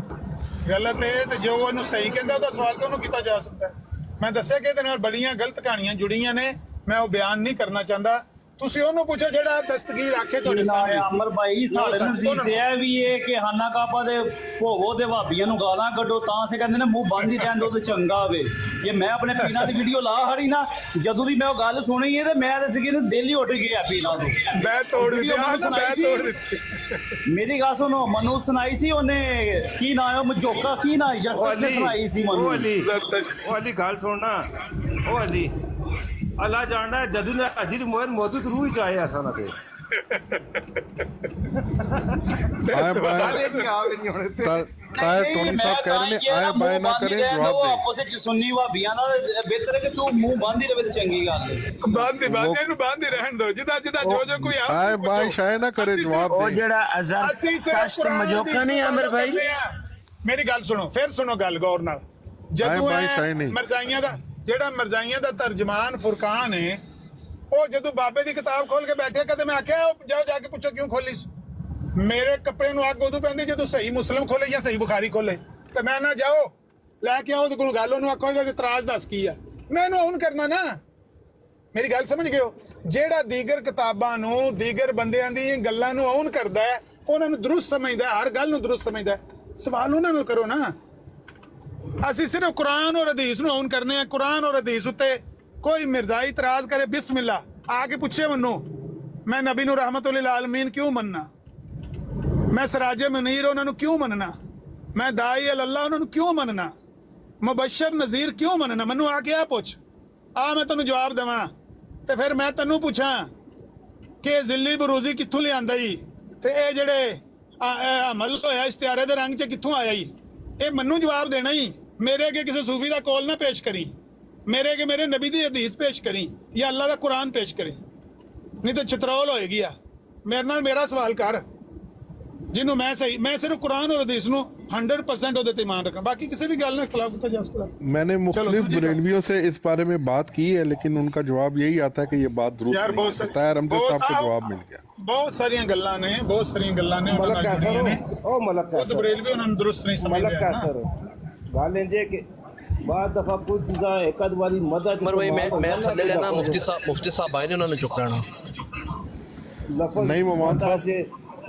गलत है तो जो ਉਹਨੂੰ ਸਹੀ ਕਹਿੰਦਾ ਉਹਦਾ ਸਵਾਲ ਕਿਉਂ ਕੀਤਾ ਜਾ ਸਕਦਾ। ਮੈਂ ਦੱਸਿਆ ਕਿ ਇਹਦੇ ਨਾਲ ਬੜੀਆਂ ਗਲਤ ਕਹਾਣੀਆਂ ਜੁੜੀਆਂ ਨੇ, ਮੈਂ ਉਹ ਬਿਆਨ ਨਹੀਂ ਕਰਨਾ ਚਾਹੁੰਦਾ। ਤੁਸੀਂ ਉਹਨੂੰ ਪੁੱਛੋ ਜਿਹੜਾ ਦਸਤਗੀਰ ਆਖੇ ਤੁਹਾਡੇ ਸਾਹਮਣੇ। ਅਮਰ ਭਾਈ ਸਾਡੇ ਨਜ਼ਦੀਕ ਤੇ ਇਹ ਵੀ ਹੈ ਕਿ ਹਾਨਾ ਕਾਪਾ ਦੇ ਭੋਗੋ ਦੇ ਭਾਬੀਆਂ ਨੂੰ ਗਾਲਾਂ ਕੱਢੋ ਤਾਂ ਸੇ ਕਹਿੰਦੇ ਨੇ ਮੂੰਹ ਬੰਦ ਹੀ ਰਹਿਣ ਦੋ ਤੇ ਚੰਗਾ ਹੋਵੇ। ਜੇ ਮੈਂ ਆਪਣੇ ਪੀਰਾਂ ਦੀ ਵੀਡੀਓ ਲਾ ਹਰੀ ਨਾ, ਜਦੋਂ ਦੀ ਮੈਂ ਉਹ ਗੱਲ ਸੁਣੀ ਹੈ ਤੇ ਮੈਂ ਤੇ ਸੀਗੀ ਦਿਲ ਹੀ ਉੱਠ ਗਿਆ ਪੀਰਾਂ ਤੋਂ। ਮੈਂ ਤੋੜ ਦਿੱਤੀ ਮੇਰੀ ਗੱਲ ਸੁਣੋ, ਮਨੂੰ ਸੁਣਾਈ ਸੀ ਉਹਨੇ, ਕੀ ਨਾਮ ਹੈ ਮਜੋਕਾ, ਕੀ ਨਾਮ ਜਸਟਿਸ ਨੇ ਸੁਣਾਈ ਸੀ ਮਨੂੰ। ਉਹ ਅਲੀ ਗੱਲ ਸੁਣਨਾ, ਉਹ ਅਲੀ ਅੱਲਾ ਜਾਣਦਾ ਹੈ ਜਦੋਂ ਨੇ ਅਜੀਰ ਮੋਹਨ ਮੌਜੂਦ ਰੂਹ ਚ ਆਏ ਅਸਾਂ ਤੇ टोनी साहब कह रहे हैं आए बाय ना करें जवाब दें। ਆਪਸ ਵਿੱਚ ਸੁੰਨੀ ਭਾਬੀਆਂ ਨਾਲ ਬਿਹਤਰ ਹੈ ਕਿ ਚੋ ਮੂੰਹ ਬੰਦ ਹੀ ਰਵੇ ਤੇ ਚੰਗੀ ਗੱਲ ਹੈ। ਬੰਦ ਇਹਨੂੰ ਬੰਦ ਹੀ ਰਹਿਣ ਦਿਓ, ਜਿੱਦਾਂ ਜੋ ਕੋਈ आए बाय शायद ना करे जवाब ਉਹ दें। ਜਿਹੜਾ ਅਜ਼ਰ ਮਜੋਕਾ ਨਹੀਂ ਆਮਰ ਭਾਈ, ਮੇਰੀ ਗੱਲ ਸੁਣੋ, ਫਿਰ ਸੁਣੋ ਗੱਲ ਗੌਰ ਨਾਲ। ਜਦੋਂ ਮਰਜ਼ਾਈਆਂ ਦਾ ਜਿਹੜਾ ਮਰਜ਼ਾਈਆਂ ਦਾ ਤਰਜਮਾਨ ਫੁਰਕਾਨ ਹੈ, ਉਹ ਜਦੋਂ ਬਾਬੇ ਦੀ ਕਿਤਾਬ ਖੋਲ ਕੇ ਬੈਠਿਆ, ਕਦੇ ਮੈਂ ਆਖਿਆ ਜਾਓ ਜਾ ਕੇ ਪੁੱਛੋ ਕਿਉਂ ਖੋਲੀ। ਮੇਰੇ ਕੱਪੜੇ ਨੂੰ ਅੱਗ ਉਦੋਂ ਪੈਂਦੀ ਜਦੋਂ ਸਹੀ ਮੁਸਲਮ ਖੋਲੇ ਜਾਂ ਸਹੀ ਬੁਖਾਰੀ ਖੋਲੇ, ਤੇ ਮੈਂ ਨਾ ਜਾਓ ਲੈ ਕੇ ਆਓ ਉਹਦੇ ਕੋਲ ਗੱਲ, ਉਹਨੂੰ ਆਖੋ ਇਹਦਾ ਇਤਰਾਜ਼ ਦੱਸ ਕੀ ਆ। ਮੈਨੂੰ ਔਨ ਕਰਨਾ ਨਾ, ਮੇਰੀ ਗੱਲ ਸਮਝ ਗਏ ਹੋ। ਜਿਹੜਾ ਦੀਗਰ ਕਿਤਾਬਾਂ ਨੂੰ, ਦੀਗਰ ਬੰਦਿਆਂ ਦੀਆਂ ਗੱਲਾਂ ਨੂੰ ਔਨ ਕਰਦਾ ਹੈ, ਉਹਨਾਂ ਨੂੰ ਦਰੁਸਤ ਸਮਝਦਾ, ਹਰ ਗੱਲ ਨੂੰ ਦਰੁਸਤ ਸਮਝਦਾ, ਸਵਾਲ ਉਹਨਾਂ ਨੂੰ ਕਰੋ ਨਾ। ਅਸੀਂ ਸਿਰਫ ਕੁਰਾਨ ਔਰ ਹਦੀਸ ਨੂੰ ਔਨ ਕਰਨੇ ਆ। ਕੁਰਾਨ ਔਰ ਹਦੀਸ ਉੱਤੇ ਕੋਈ ਮਿਰਜ਼ਾਈ ਇਤਰਾਜ਼ ਕਰੇ, ਬਿਸਮਿल्ला ਆ ਕੇ ਪੁੱਛੇ ਮੈਨੂੰ, ਮੈਂ ਨਬੀ ਨੂੰ ਰਹਿਮਤੁਲ ਲਿਲ ਆਲਮੀਨ ਕਿਉਂ ਮੰਨਣਾ, ਮੈਂ ਸਰਾਜੇ ਮਨੀਰ ਉਹਨਾਂ ਨੂੰ ਕਿਉਂ ਮੰਨਣਾ, ਮੈਂ ਦਾਈ ਅੱਲਾ ਉਹਨਾਂ ਨੂੰ ਕਿਉਂ ਮੰਨਣਾ, ਮੁਬਸ਼ਰ ਨਜ਼ੀਰ ਕਿਉਂ ਮੰਨਣਾ, ਮੈਨੂੰ ਆ ਕੇ ਆ ਪੁੱਛ, ਆ ਮੈਂ ਤੈਨੂੰ ਜਵਾਬ ਦੇਵਾਂ। ਤੇ ਫਿਰ ਮੈਂ ਤੈਨੂੰ ਪੁੱਛਾਂ ਕਿ ਜ਼ਿੱਲੀ ਬਰੂਜ਼ੀ ਕਿੱਥੋਂ ਲਿਆਂਦਾ ਈ, ਤੇ ਇਹ ਜਿਹੜੇ ਅਮਲ ਹੋਇਆ ਇਸ਼ਤਿਹਾਰੇ ਦੇ ਰੰਗ 'ਚ ਕਿੱਥੋਂ ਆਇਆ ਈ, ਇਹ ਮੈਨੂੰ ਜਵਾਬ ਦੇਣਾ ਹੀ। ਮੇਰੇ ਅੱਗੇ ਕਿਸੇ ਸੂਫੀ ਦਾ ਕੌਲ ਨਾ ਪੇਸ਼ ਕਰੀ, ਮੇਰੇ ਅੱਗੇ ਮੇਰੇ ਨਬੀ ਦੀ ਹਦੀਸ ਪੇਸ਼ ਕਰੀ ਜਾਂ ਅੱਲਾ ਦਾ ਕੁਰਾਨ ਪੇਸ਼ ਕਰੀ, ਨਹੀਂ ਤਾਂ ਚਤਰੌਲ ਹੋਏਗੀ। ਆ ਮੇਰੇ ਨਾਲ ਮੇਰਾ ਸਵਾਲ ਕਰ, ਜਿਹਨੂੰ ਮੈਂ ਸਹੀ, मैं सिर्फ कुरान और हदीस ਨੂੰ 100% ਉਹਦੇ ਤੇ ईमान रखना, बाकी किसी भी गल ਨਾਲ इख्तिलाफ ਕੀਤਾ ਜਾ ਸਕਦਾ। मैंने मुख्तलिफ बरेलवियों से इस बारे में बात की है, लेकिन उनका जवाब यही आता है कि ये बात दुरुस्त नहीं है। ताहिर अहमद साहब को जवाब मिल गया। ਬਹੁਤ ਸਾਰੀਆਂ ਗੱਲਾਂ ਨੇ, ਬਹੁਤ ਸਾਰੀਆਂ ਗੱਲਾਂ ਨੇ ਮਲਕ ਕੈਸਰ ਉਹ ਮਲਕ ਕੈਸਰ ਬਰੇਲਵੀ ਉਹਨਾਂ ਨੂੰ ਦਰੁਸਤ ਨਹੀਂ ਸਮਝਦੇ। ਮਲਕ ਕੈਸਰ ਗੱਲ ਇੰਜ ਹੈ ਕਿ ਬਾਅਦ ਦਫਾ ਕੁਝ ਚੀਜ਼ਾਂ ਇੱਕ ਅੱਧ ਵਾਰੀ ਮਦਦ ਮਰ ਭਾਈ ਮੈਂ ਥੱਲੇ ਲੈਣਾ, ਮੁਫਤੀ ਸਾਹਿਬ ਆਏ ਨੇ, ਉਹਨਾਂ ਨੂੰ ਚੁੱਕ ਲੈਣਾ। ਲਫ਼ਜ਼ ਨਹੀਂ ਮਮਾਨ ਸਾਹਿਬ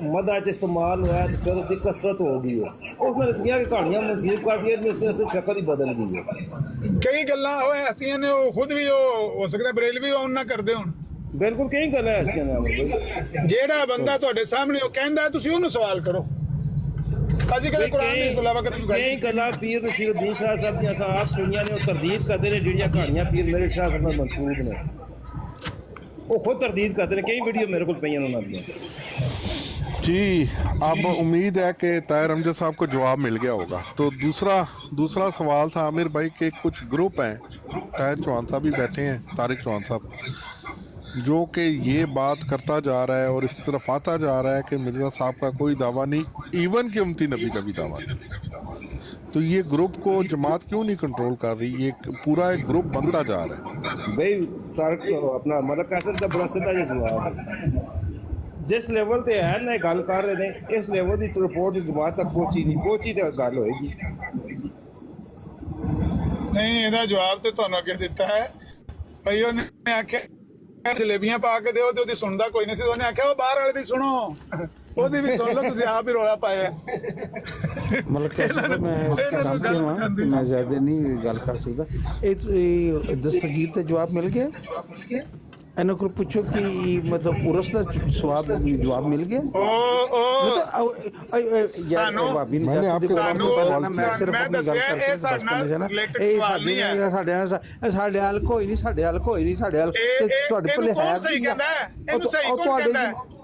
मदा च इस्तेमाल हुआ है, फिर उसकी कसरत हो गई है, उसने इतनी कहानियां मनसूब कर दी है, उससे शक्ल ही बदल गई है। कई गल्लां होए ऐसियां ने, वो खुद भी हो सकता बरेलवी ऑन ना करदे होण। बिल्कुल कई गल्लां ऐसियां ने ਜਿਹੜਾ ਬੰਦਾ ਤੁਹਾਡੇ ਸਾਹਮਣੇ ਉਹ ਕਹਿੰਦਾ, ਤੁਸੀਂ ਉਹਨੂੰ ਸਵਾਲ ਕਰੋ। ਅਸੀਂ ਕਦੇ ਕੁਰਾਨ ਦੇ ਇਲਾਵਾ ਕਦੇ ਕਈ ਗੱਲਾਂ ਪੀਰ ਰਸ਼ੀਦੁੱਦੀਨ ਸ਼ਾਹ ਸਾਹਿਬ ਦੀਆਂ ਅਸਾਂ ਆਪ ਸੁਣੀਆਂ ਨੇ, ਉਹ ਤਰਦੀਦ ਕਰਦੇ ਨੇ ਜਿਹੜੀਆਂ ਕਹਾਣੀਆਂ ਪੀਰ ਮੇਰੇ ਸ਼ਾਹ ਸਾਹਿਬ ਨਾਲ ਮਨਸੂਬ ਨੇ, ਉਹ ਖੁਦ ਤਰਦੀਦ ਕਰਦੇ ਨੇ। ਕਈ ਵੀਡੀਓ ਮੇਰੇ ਕੋਲ ਪਈਆਂ ਉਹਨਾਂ ਦੀਆਂ। जी, अब उम्मीद है कि ताहिर अमजद साहब को जवाब मिल गया होगा। तो दूसरा सवाल था आमिर भाई के, कुछ ग्रुप हैं, ताहिर चौहान साहब भी बैठे हैं, तारिक चौहान साहब, जो कि ये बात करता जा रहा है और इस तरफ आता जा रहा है कि मिर्ज़ा साहब का कोई दावा नहीं, इवन कि उम्मती नबी का भी दावा नहीं। तो ये ग्रुप को जमात क्यों नहीं कंट्रोल कर रही, ये पूरा एक ग्रुप बनता जा रहा है। भाई तारिक अपना मलक कैसर का बड़ा सीधा जवाब, जिस लेवल ਤੇ ਹੈ ਨਾ ਗੱਲ ਕਰ ਰਹੇ ਨੇ, ਇਸ ਲੈਵਲ ਦੀ ਰਿਪੋਰਟ ਜਮਾਤ ਤੱਕ ਪਹੁੰਚੀ ਤੇ ਗੱਲ ਹੋਏਗੀ। ਨਹੀਂ, ਇਹਦਾ ਜਵਾਬ ਤੇ ਤੁਹਾਨੂੰ ਅੱਗੇ ਦਿੱਤਾ ਹੈ ਭਈ। ਉਹਨੇ ਆਖਿਆ ਜਲੇਬੀਆਂ ਪਾ ਕੇ ਦਿਓ, ਤੇ ਉਹਦੀ ਸੁਣਦਾ ਕੋਈ ਨਹੀਂ ਸੀ। ਉਹਨੇ ਆਖਿਆ ਉਹ ਬਾਹਰ ਵਾਲੇ ਦੀ ਸੁਣੋ, ਉਹਦੀ ਵੀ ਸੁਣ ਲਓ, ਤੁਸੀਂ ਆਪ ਹੀ ਰੌਲਾ ਪਾਇਆ। ਮਤਲਬ ਕਹਿੰਦਾ ਮੈਂ ਜ਼ਿਆਦਾ ਨਹੀਂ ਗੱਲ ਕਰ ਸਕਦਾ। ਇਹ ਦਸਤਗੀਰ ਤੇ ਜਵਾਬ ਮਿਲ ਗਿਆ। ਇਹਨਾਂ ਕੋਲ ਪੁੱਛੋ ਕਿ ਮਤਲਬ ਉਰਸ ਦਾ ਜਵਾਬ ਮਿਲ ਗਿਆ। मैंने आपके ਸਾਡੇ ਹਾਲ ਕੋਈ ਨਹੀਂ, ਸਾਡੇ ਹਾਲ ਕੋਈ ਨਹੀਂ, ਸਾਡੇ ਹਾਲ ਤੁਹਾਡੇ ਕੋਲ ਹੈ।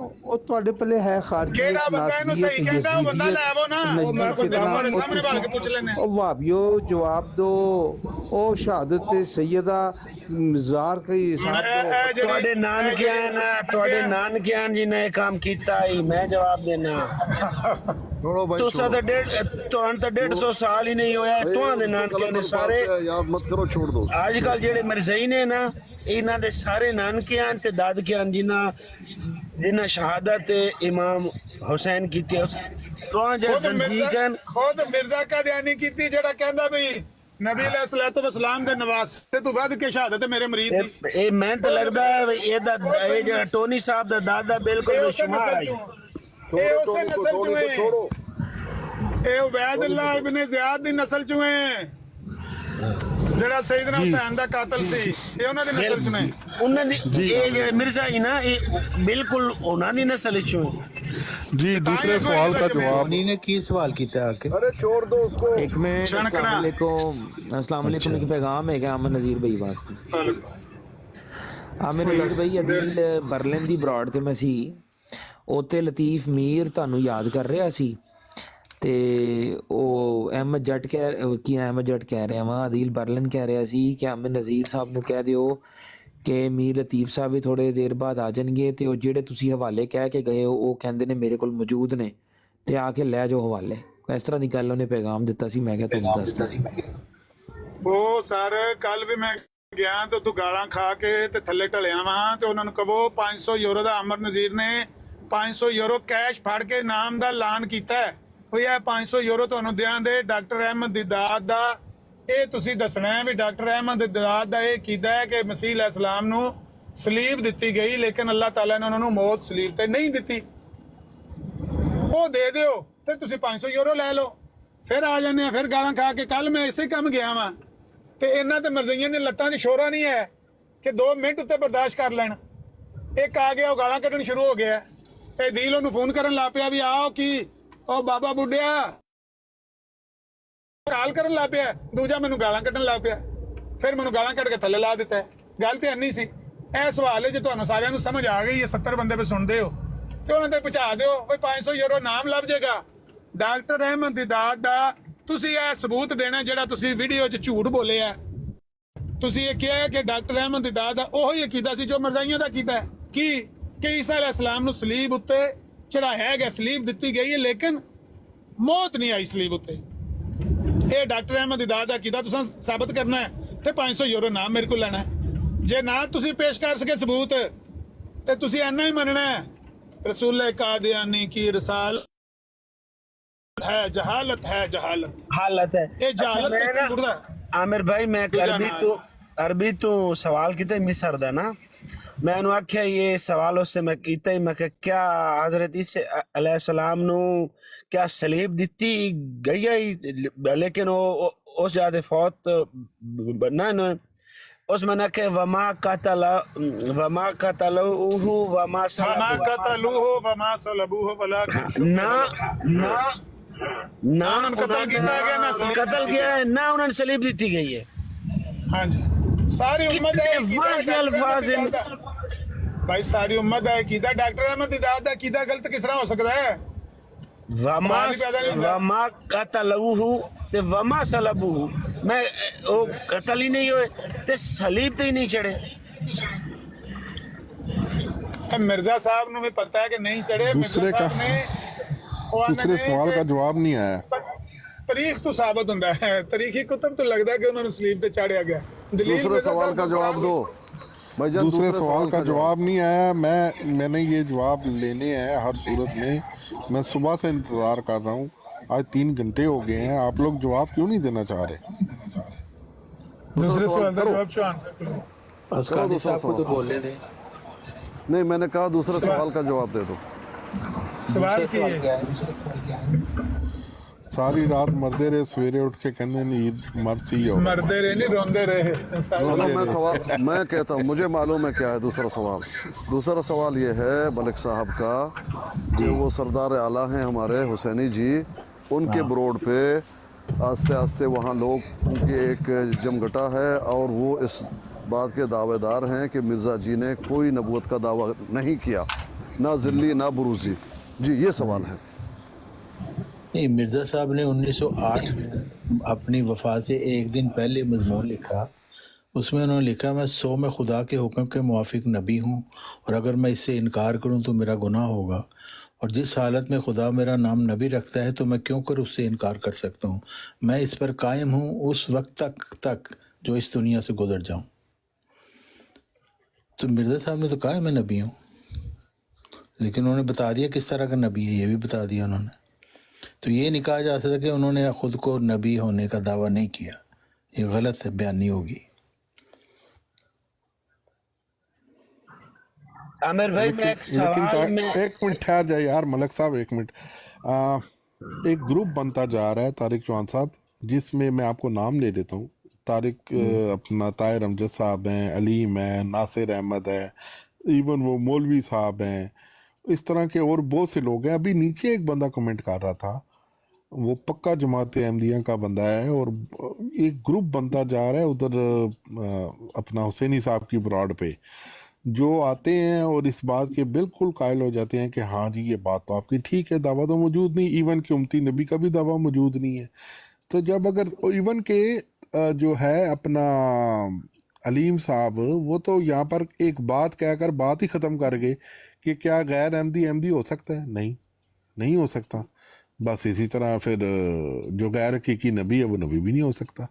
ਉਹ ਤੁਹਾਡੇ ਪੱਲੇ ਹੈ ਖਾਰਜੀ ਕਿਹੜਾ ਬੰਦਾ ਇਹਨੂੰ ਸਹੀ ਕਹਿੰਦਾ ਉਹ ਬੰਦਾ ਲੈ ਆਵੋ ਨਾ, ਉਹ ਮੈਂ ਕੋਈ ਤੁਹਾਡੇ ਸਾਹਮਣੇ ਭਾਲ ਕੇ ਪੁੱਛ ਲੈਣੇ। ਉਹ ਵਾਬਿਓ ਜਵਾਬ ਦੋ, ਉਹ ਸ਼ਹਾਦਤ ਤੇ ਸੈਯਦਾ ਮਜ਼ਾਰ ਕਈ ਤੁਹਾਡੇ ਨਾਨਕਿਆਂ ਜੀ ਨੇ ਇਹ ਕੰਮ ਕੀਤਾ ਹੀ ਮੈਂ ਜਵਾਬ ਦੇਣਾ। ਤੁਸੀਂ ਤਾਂ 150 ਸਾਲ ਹੀ ਨਹੀਂ ਹੋਇਆ ਤੁਹਾਡੇ ਨਾਨਕਿਆਂ ਨੇ ਸਾਰੇ याद मत करो, छोड़ दो। ਅੱਜ ਕੱਲ ਜਿਹੜੇ ਮਰਜ਼ਈ ਨੇ ਨਾ ਇਹਨਾਂ ਦੇ ਸਾਰੇ ਨਾਨਕਿਆਂ ਤੇ ਦਾਦਕਿਆਂ ਜਿਨ੍ਹਾਂ ਸ਼ਹਾਦਤ ਇਮਾਮ ਹੁਸੈਨ ਕੀਤੀ ਤੋਂ ਜੇ ਜ਼ਿੰਦਗੀਨ ਖੁਦ ਮਿਰਜ਼ਾ ਕਾਦੀਆਨੀ ਕੀਤੀ ਜਿਹੜਾ ਕਹਿੰਦਾ ਵੀ ਨਬੀ ਅਲੈਹਿਸਸਲਾਮ ਦੇ ਨਵਾਸੇ ਤੋਂ ਵੱਧ ਕੇ ਸ਼ਹਾਦਤ ਮੇਰੇ ਮਰੀਦ ਦੀ। ਇਹ ਮੈਂ ਤਾਂ ਲੱਗਦਾ ਹੈ ਇਹ ਜਿਹੜਾ ਟੋਨੀ ਸਾਹਿਬ ਦਾ ਦਾਦਾ ਬਿਲਕੁਲ ਬੇਸ਼ੁਮਾਰ ਹੈ। ਇਹ ਉਸੇ ਨਸਲ ਚੋਂ ਹੈ, ਇਹ ਉਬੈਦੁੱਲਾ ਇਬਨ ਜ਼ਿਆਦ ਦੀ ਨਸਲ ਚੋਂ ਹੈ ਜਿਹੜਾ ਸੈਯਦਨਾ ਹੁਸੈਨ ਦਾ ਕਾਤਲ ਸੀ, ਇਹ ਉਹਨਾਂ ਦੀ ਨਸਲ ਚੋਂ ਨੇ। ਉਹਨਾਂ ਦੀ ਇਹ ਮਿਰਜ਼ਾ ਹੀ ਨਾ ਇਹ ਬਿਲਕੁਲ ਉਹਨਾਂ ਦੀ ਨਸਲ ਚੋਂ। जी दूसरे सवाल का जवाब ने की सवाल किया आके अरे छोड़ दो उसको। एक में अस्सलाम वालेकुम एक पैगाम है कि अमन नज़ीर भाई वास्ते। अमन नज़ीर भाई अदील बर्लिन दी ब्रॉड ते मैं सी ओते लतीफ मीर ਤੁਹਾਨੂੰ ਯਾਦ ਕਰ ਰਿਹਾ ਸੀ ਤੇ ਉਹ ਅਹਿਮਦ ਜੱਟ ਕਹਿ ਰਿਹਾ ਵਾ ਅਦੀਲ ਬਰਲਿਨ ਕਹਿ ਰਿਹਾ ਸੀ ਕਿ ਅਮਨ ਨਜ਼ੀਰ ਸਾਹਿਬ ਨੂੰ ਕਹਿ ਦਿਓ ਕਿ ਮੀਰ ਲਤੀਫ ਸਾਹਿਬ ਵੀ ਥੋੜੇ ਦੇਰ ਬਾਅਦ ਆ ਜਾਣਗੇ ਤੇ ਉਹ ਜਿਹੜੇ ਤੁਸੀਂ ਹਵਾਲੇ ਕਹਿ ਕੇ ਗਏ ਹੋ ਉਹ ਕਹਿੰਦੇ ਨੇ ਮੇਰੇ ਕੋਲ ਮੌਜੂਦ ਨੇ ਤੇ ਆ ਕੇ ਲੈ ਜਾਓ ਹਵਾਲੇ। ਇਸ ਤਰ੍ਹਾਂ ਦੀ ਗੱਲ ਉਹਨੇ ਪੈਗਾਮ ਦਿੱਤਾ ਸੀ, ਮੈਂ ਕਿਹਾ ਤੁਹਾਨੂੰ ਦੱਸਦਾ ਸੀ। ਉਹ ਸਰ ਕੱਲ ਵੀ ਮੈਂ ਗਿਆ ਤੇ ਤੂੰ ਗਾਲਾਂ ਖਾ ਕੇ ਤੇ ਥੱਲੇ ਢਲਿਆ ਵਾਂ ਤੇ ਉਹਨਾਂ ਨੂੰ ਕਹੋ 500 ਯੂਰੋ ਦਾ ਅਮਰ ਨਜ਼ੀਰ ਨੇ 500 ਯੂਰੋ ਕੈਸ਼ ਫੜ ਕੇ ਨਾਮ ਦਾ ਐਲਾਨ ਕੀਤਾ ਹੈ ਵੀ ਇਹ 500 ਯੂਰੋ ਤੁਹਾਨੂੰ ਦਿਆਂਦੇ ਡਾਕਟਰ ਅਹਿਮਦ ਦਿਦਾਦ ਦਾ। ਇਹ ਤੁਸੀਂ ਦੱਸਣਾ ਹੈ ਵੀ ਡਾਕਟਰ ਅਹਿਮਦ ਦਿਦਾਦ ਦਾ ਇਹ ਕੀਤਾ ਹੈ ਕਿ ਮਸੀਹ ਅਲੈਹਿਸਸਲਾਮ ਨੂੰ ਸਲੀਬ ਦਿੱਤੀ ਗਈ ਲੇਕਿਨ ਅੱਲਾਹ ਤਾਲਾ ਨੇ ਉਹਨਾਂ ਨੂੰ ਮੌਤ ਸਲੀਬ ਤੇ ਨਹੀਂ ਦਿੱਤੀ। ਉਹ ਦੇ ਦਿਓ ਤੇ ਤੁਸੀਂ 500 ਯੂਰੋ ਲੈ ਲਓ। ਫਿਰ ਆ ਜਾਂਦੇ ਆ, ਫਿਰ ਗਾਲਾਂ ਖਾ ਕੇ। ਕੱਲ ਮੈਂ ਇਸੇ ਕੰਮ ਗਿਆ ਵਾਂ ਤੇ ਇਹਨਾਂ ਤੇ ਮਰਜ਼ਈਆਂ ਦੀਆਂ ਲੱਤਾਂ 'ਚ ਸ਼ੋਰਾ ਨਹੀਂ ਹੈ ਕਿ 2 ਮਿੰਟ ਉੱਤੇ ਬਰਦਾਸ਼ਤ ਕਰ ਲੈਣ। ਇੱਕ ਆ ਗਿਆ ਉਹ ਗਾਲਾਂ ਕੱਢਣ ਸ਼ੁਰੂ ਹੋ ਗਿਆ ਤੇ ਦੀਲ ਉਹਨੂੰ ਫੋਨ ਕਰਨ ਲੱਗ ਪਿਆ ਵੀ ਆਓ ਕੀ ਉਹ ਬਾਬਾ ਬੁੱਢਿਆ ਕਾਲ ਕਰਨ ਲੱਗ ਪਿਆ। ਦੂਜਾ ਮੈਨੂੰ ਗਾਲਾਂ ਕੱਢਣ ਲੱਗ ਪਿਆ, ਫਿਰ ਮੈਨੂੰ ਗਾਲਾਂ ਕੱਢ ਕੇ ਥੱਲੇ ਲਾ ਦਿੱਤਾ। ਗੱਲ ਤੇ ਇੰਨੀ ਸੀ। ਇਹ ਸਵਾਲ ਹੈ ਜੇ ਤੁਹਾਨੂੰ ਸਾਰਿਆਂ ਨੂੰ ਸਮਝ ਆ ਗਈ ਹੈ, 70 ਬੰਦੇ ਵੀ ਸੁਣਦੇ ਹੋ ਤੇ ਉਹਨਾਂ ਤੇ ਪਹੁੰਚਾ ਦਿਓ ਵੀ 500 ਯੂਰੋ ਨਾਮ ਲੱਭ ਜਾਏਗਾ ਡਾਕਟਰ ਅਹਿਮਦ ਦਿਦਾਦ ਦਾ। ਤੁਸੀਂ ਇਹ ਸਬੂਤ ਦੇਣਾ ਜਿਹੜਾ ਤੁਸੀਂ ਵੀਡੀਓ 'ਚ ਝੂਠ ਬੋਲਿਆ। ਤੁਸੀਂ ਇਹ ਕਿਹਾ ਕਿ ਡਾਕਟਰ ਅਹਿਮਦ ਦਿਦਾਦ ਦਾ ਉਹੀ ਅਕੀਦਾ ਸੀ ਜੋ ਮਰਜ਼ਾਈਆਂ ਦਾ ਕੀਤਾ ਹੈ ਕਿ ਈਸਾ ਅਲੈਹਿਸਸਲਾਮ ਨੂੰ ਸਲੀਬ ਉੱਤੇ ਚੜਾਇਆ ਗਿਆ, ਸਲੀਬ ਦਿੱਤੀ ਗਈ ਹੈ ਲੇਕਿਨ ਮੌਤ ਨਹੀਂ ਆਈ ਸਲੀਬ ਉੱਤੇ। ਇਹ ਡਾਕਟਰ ਅਹਿਮਦ ਦਿਦਾਦ ਦਾ ਅਕੀਦਾ ਤੁਸੀਂ ਸਾਬਤ ਕਰਨਾ ਹੈ ਤੇ 500 ਯੂਰੋ ਨਾਮ ਮੇਰੇ ਕੋਲ ਲੈਣਾ ਹੈ। ਜੇ ਨਾ ਤੁਸੀਂ ਪੇਸ਼ ਕਰ ਸਕੇ ਸਬੂਤ ਤੇ ਤੁਸੀਂ ਇੰਨਾ ਹੀ ਮੰਨਣਾ ਹੈ रसूल कादियानी की रसाल है जहालत हालत है ये जहालत। आमिर भाई मैं अरबी तो सवाल किते मिस्र दा ना मैं उन्हें आख्या ये सवाल उससे मैं कीता ही मैं क्या हजरत ईसा अलैहिस्सलाम नु क्या सलीब दिती गई है लेकिन वो उस जादे फौत ना उस मना के वमा कतलूहु वमा सलबूहु ना कत्ल किया है ना उन्होंने सलीब दी गई है। हाँ जी सारी उम्मत है भाई, सारी उम्मत है कीदा डॉक्टर अहमद दिदाद दा कीदा गलत किस तरह हो सकता है? वमा कतलूहु ते वमा सलबूहु मैं वो कत्ल ही नहीं होए ते सलीब तो ही नहीं चढ़े। मिर्जा साहब ने भी पता है कि नहीं चढ़े। दूसरे सवाल का जवाब नहीं आया। तारीख तो साबित होता है, तारीखी कुतुब तो लगता है कि उन्होंने सलीब पे चाढ़ा गया। दूसरे सवाल का जवाब दो भाईजान। दूसरे सवाल का जवाब नहीं आया। मैंने ये जवाब लेने हैं हर सूरत में। मैं सुबह से इंतजार कर रहा हूँ, आज 3 घंटे हो गए हैं, आप लोग जवाब क्यों नहीं देना चाह रहे? दूसरे सवाल का जवाब साहब को तो बोल दे। नहीं मैंने कहा दूसरे सवाल का जवाब दे दो। सवाल की सारी रात मरते रहे, सवेरे उठ के कहने नहीं मरती हो, मरते रहे नहीं रोंदे रहे। चलो मैं कहता हूँ मुझे मालूम है क्या है दूसरा सवाल। दूसरा सवाल ये है मलिक साहब का कि वो सरदार आला हैं हमारे हुसैनी जी, उनके ब्रोड पे आस्ते आस्ते वहाँ लोग उनकी एक जमघटा है और वो इस बात के दावेदार हैं कि मिर्ज़ा जी ने कोई नबूवत का दावा नहीं किया। ना ज़िल्ली ना बुरूजी। जी ये सवाल है। नहीं, मिर्ज़ा साहब ने 1908 में अपनी वफा से एक दिन पहले मजमून लिखा, उसमें उन्होंने लिखा मैं 100 में खुदा के हुक्म के मुआफिक नबी हूँ और अगर मैं इससे इनकार करूँ तो मेरा गुनाह होगा, और जिस हालत में खुदा मेरा नाम नबी रखता है तो मैं क्यों कर उससे इनकार कर सकता हूँ। मैं इस पर कायम हूँ उस वक्त तक जो इस दुनिया से गुजर जाऊँ। तो मिर्ज़ा साहब ने तो कहा मैं नबी हूँ, लेकिन उन्होंने बता दिया किस तरह का नबी है, ये भी बता दिया उन्होंने। तो ये नहीं कहा जा सकता कि उन्होंने खुद को नबी होने का दावा नहीं किया, ये गलत है, बयानी होगी। आमिर भाई मैं एक सवाल में एक मिनट ठहर जाए यार मलक साहब, एक मिनट। एक ग्रुप बनता जा रहा है तारिक चौहान साहब, जिसमें मैं आपको नाम ले देता हूँ। तारिक अपना ताहिर अमजद साहब हैं, अलीम है, नासिर अहमद है, इवन वो मौलवी साहब हैं, इस तरह के और बहुत से लोग हैं। अभी नीचे एक बंदा कमेंट कर रहा था, वो पक्का जमात अहमदिया का बंदा है, और एक ग्रुप बनता जा रहा है उधर अपना हुसैनी साहब की ब्रॉड पे, जो आते हैं और इस बात के बिल्कुल कायल हो जाते हैं कि हाँ जी ये बात तो आपकी ठीक है, दावा तो मौजूद नहीं, इवन कि उम्मती नबी का भी दावा मौजूद नहीं है। तो जब अगर इवन के जो है अपना अलीम साहब, वो तो यहाँ पर एक बात कहकर बात ही ख़त्म कर गए कि क्या गैर अहमदी अहमदी हो सकता है? नहीं हो सकता। बस इसी तरह फिर जो गैर हकीकी नबी है वो नबी भी नहीं हो सकता।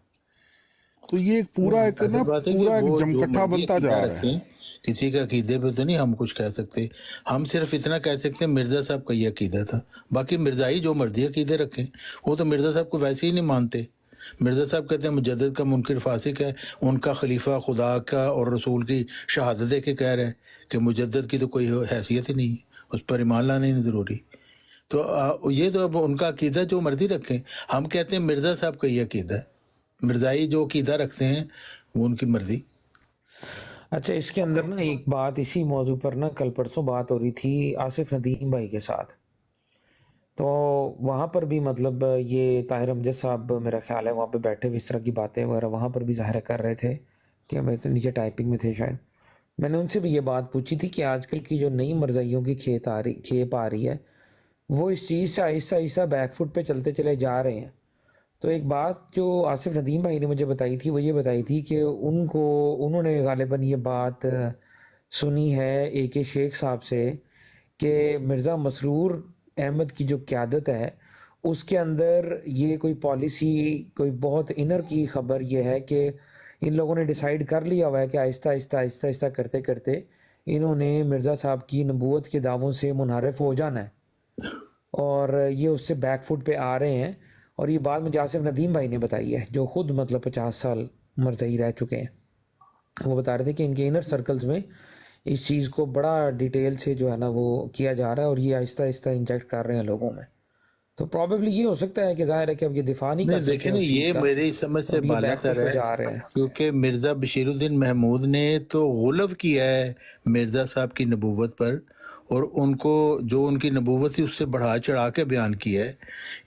तो ये एक पूरा एक जमकट्ठा बनता जा रहा है। किसी का अकीदे पे तो नहीं हम कुछ कह सकते, हम सिर्फ इतना कह सकते हैं मिर्ज़ा साहब का ये अकीदा था। बाकी मिर्ज़ाई जो मर्जी अकीदे रखें, वो तो मिर्ज़ा साहब को वैसे ही नहीं मानते। मिर्ज़ा साहब कहते हैं मुजद्दिद का मुनकिर फासिक है, उनका खलीफा खुदा का और रसूल की शहादत दे के कह रहा है कि मुजद्दिद की तो कोई हैसियत ही नहीं, उस पर ईमान लाना नहीं ज़रूरी। तो ये तो अब उनका अकीदा जो मर्जी रखें, हम कहते हैं मिर्ज़ा साहब का ये अकीदा है, मिर्ज़ाई जो अकीदा रखते हैं वो उनकी मर्जी। अच्छा, इसके अंदर ना एक बात इसी मौजू पर ना कल परसों बात हो रही थी आसिफ नदीम भाई के साथ, तो वहाँ पर भी मतलब ये ताहिर अमजद साहब मेरा ख्याल है वहाँ पे बैठे हुए इस तरह की बातें वगैरह वहाँ पर भी ज़ाहिर कर रहे थे कि हम तो नीचे टाइपिंग में थे शायद। मैंने उनसे भी ये बात पूछी थी कि आजकल की जो नई मरज़ाइयों की खेप आ रही है, वो इस चीज़ से आहिस्ता आहिस्ता बैकफुट पे चलते चले जा रहे हैं। तो एक बात जो आसिफ नदीम भाई ने मुझे बताई थी, वो ये बताई थी कि उन्होंने गालिबन ये बात सुनी है AK शेख साहब से कि मिर्ज़ा मसरूर अहमद की जो क़यादत है उसके अंदर ये कोई पॉलिसी, कोई बहुत इनर की ख़बर ये है कि इन लोगों ने डिसाइड कर लिया हुआ है कि आहिस्ता आहिस्ता करते करते इन्होंने मिर्ज़ा साहब की नबूवत के दावों से मुनहरफ हो जाना है, और ये उससे बैकफुट पे आ रहे हैं। और ये बात मुझे आसिफ नदीम भाई ने बताई है, जो ख़ुद मतलब 50 साल मरज़ई रह चुके हैं। वो बता रहे थे कि इनके इनर सर्कल्स में इस चीज़ को बड़ा डिटेल से जो है ना वो किया जा रहा है, और ये आहिस्ता आहिस्ता इंजेक्ट कर रहे हैं लोगों में। तो प्रॉबेबली ये हो सकता है कि ज़ाहिर है कि अब ये दिफा नहीं कर सकते। देखें ना, ये मेरी समझ से बालातर है, क्योंकि मिर्ज़ा बशीरुद्दीन महमूद ने तो गुलव किया है मिर्ज़ा साहब की नबूवत पर, और उनको जो उनकी नबूवत थी उससे बढ़ा चढ़ा के बयान किया है,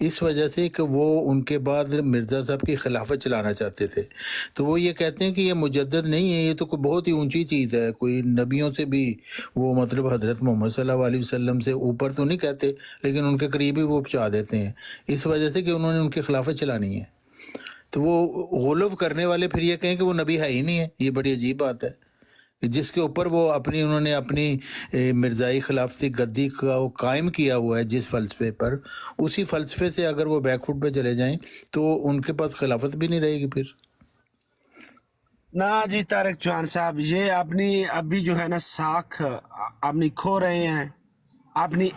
इस वजह से कि वो उनके बाद मिर्ज़ा साहब की खिलाफत चलाना चाहते थे। तो वो ये कहते हैं कि ये मुजद्दिद नहीं है, ये तो कोई बहुत ही ऊंची चीज़ है, कोई नबियों से भी वो मतलब हज़रत मोहम्मद सल्लल्लाहु अलैहि वसल्लम से ऊपर तो नहीं कहते, लेकिन उनके करीब ही वो पहुँचा देते हैं, इस वजह से कि उन्होंने उनकी खिलाफत चलानी है। तो वो गुलव करने वाले फिर ये कहें कि वो नबी है ही नहीं है, ये बड़ी अजीब बात है, जिसके ऊपर वो उन्होंने अपनी मिर्ज़ाई खिलाफती गद्दी का वो कायम किया हुआ है जिस फ़लसफ़े पर, उसी फ़लसफ़े से अगर वो बैकफुट पे चले जाएं तो उनके पास खिलाफत भी नहीं रहेगी फिर। ना जी तारिक चौहान साहब, ये अपनी अभी जो है ना साख अपनी खो रहे हैं, अपनी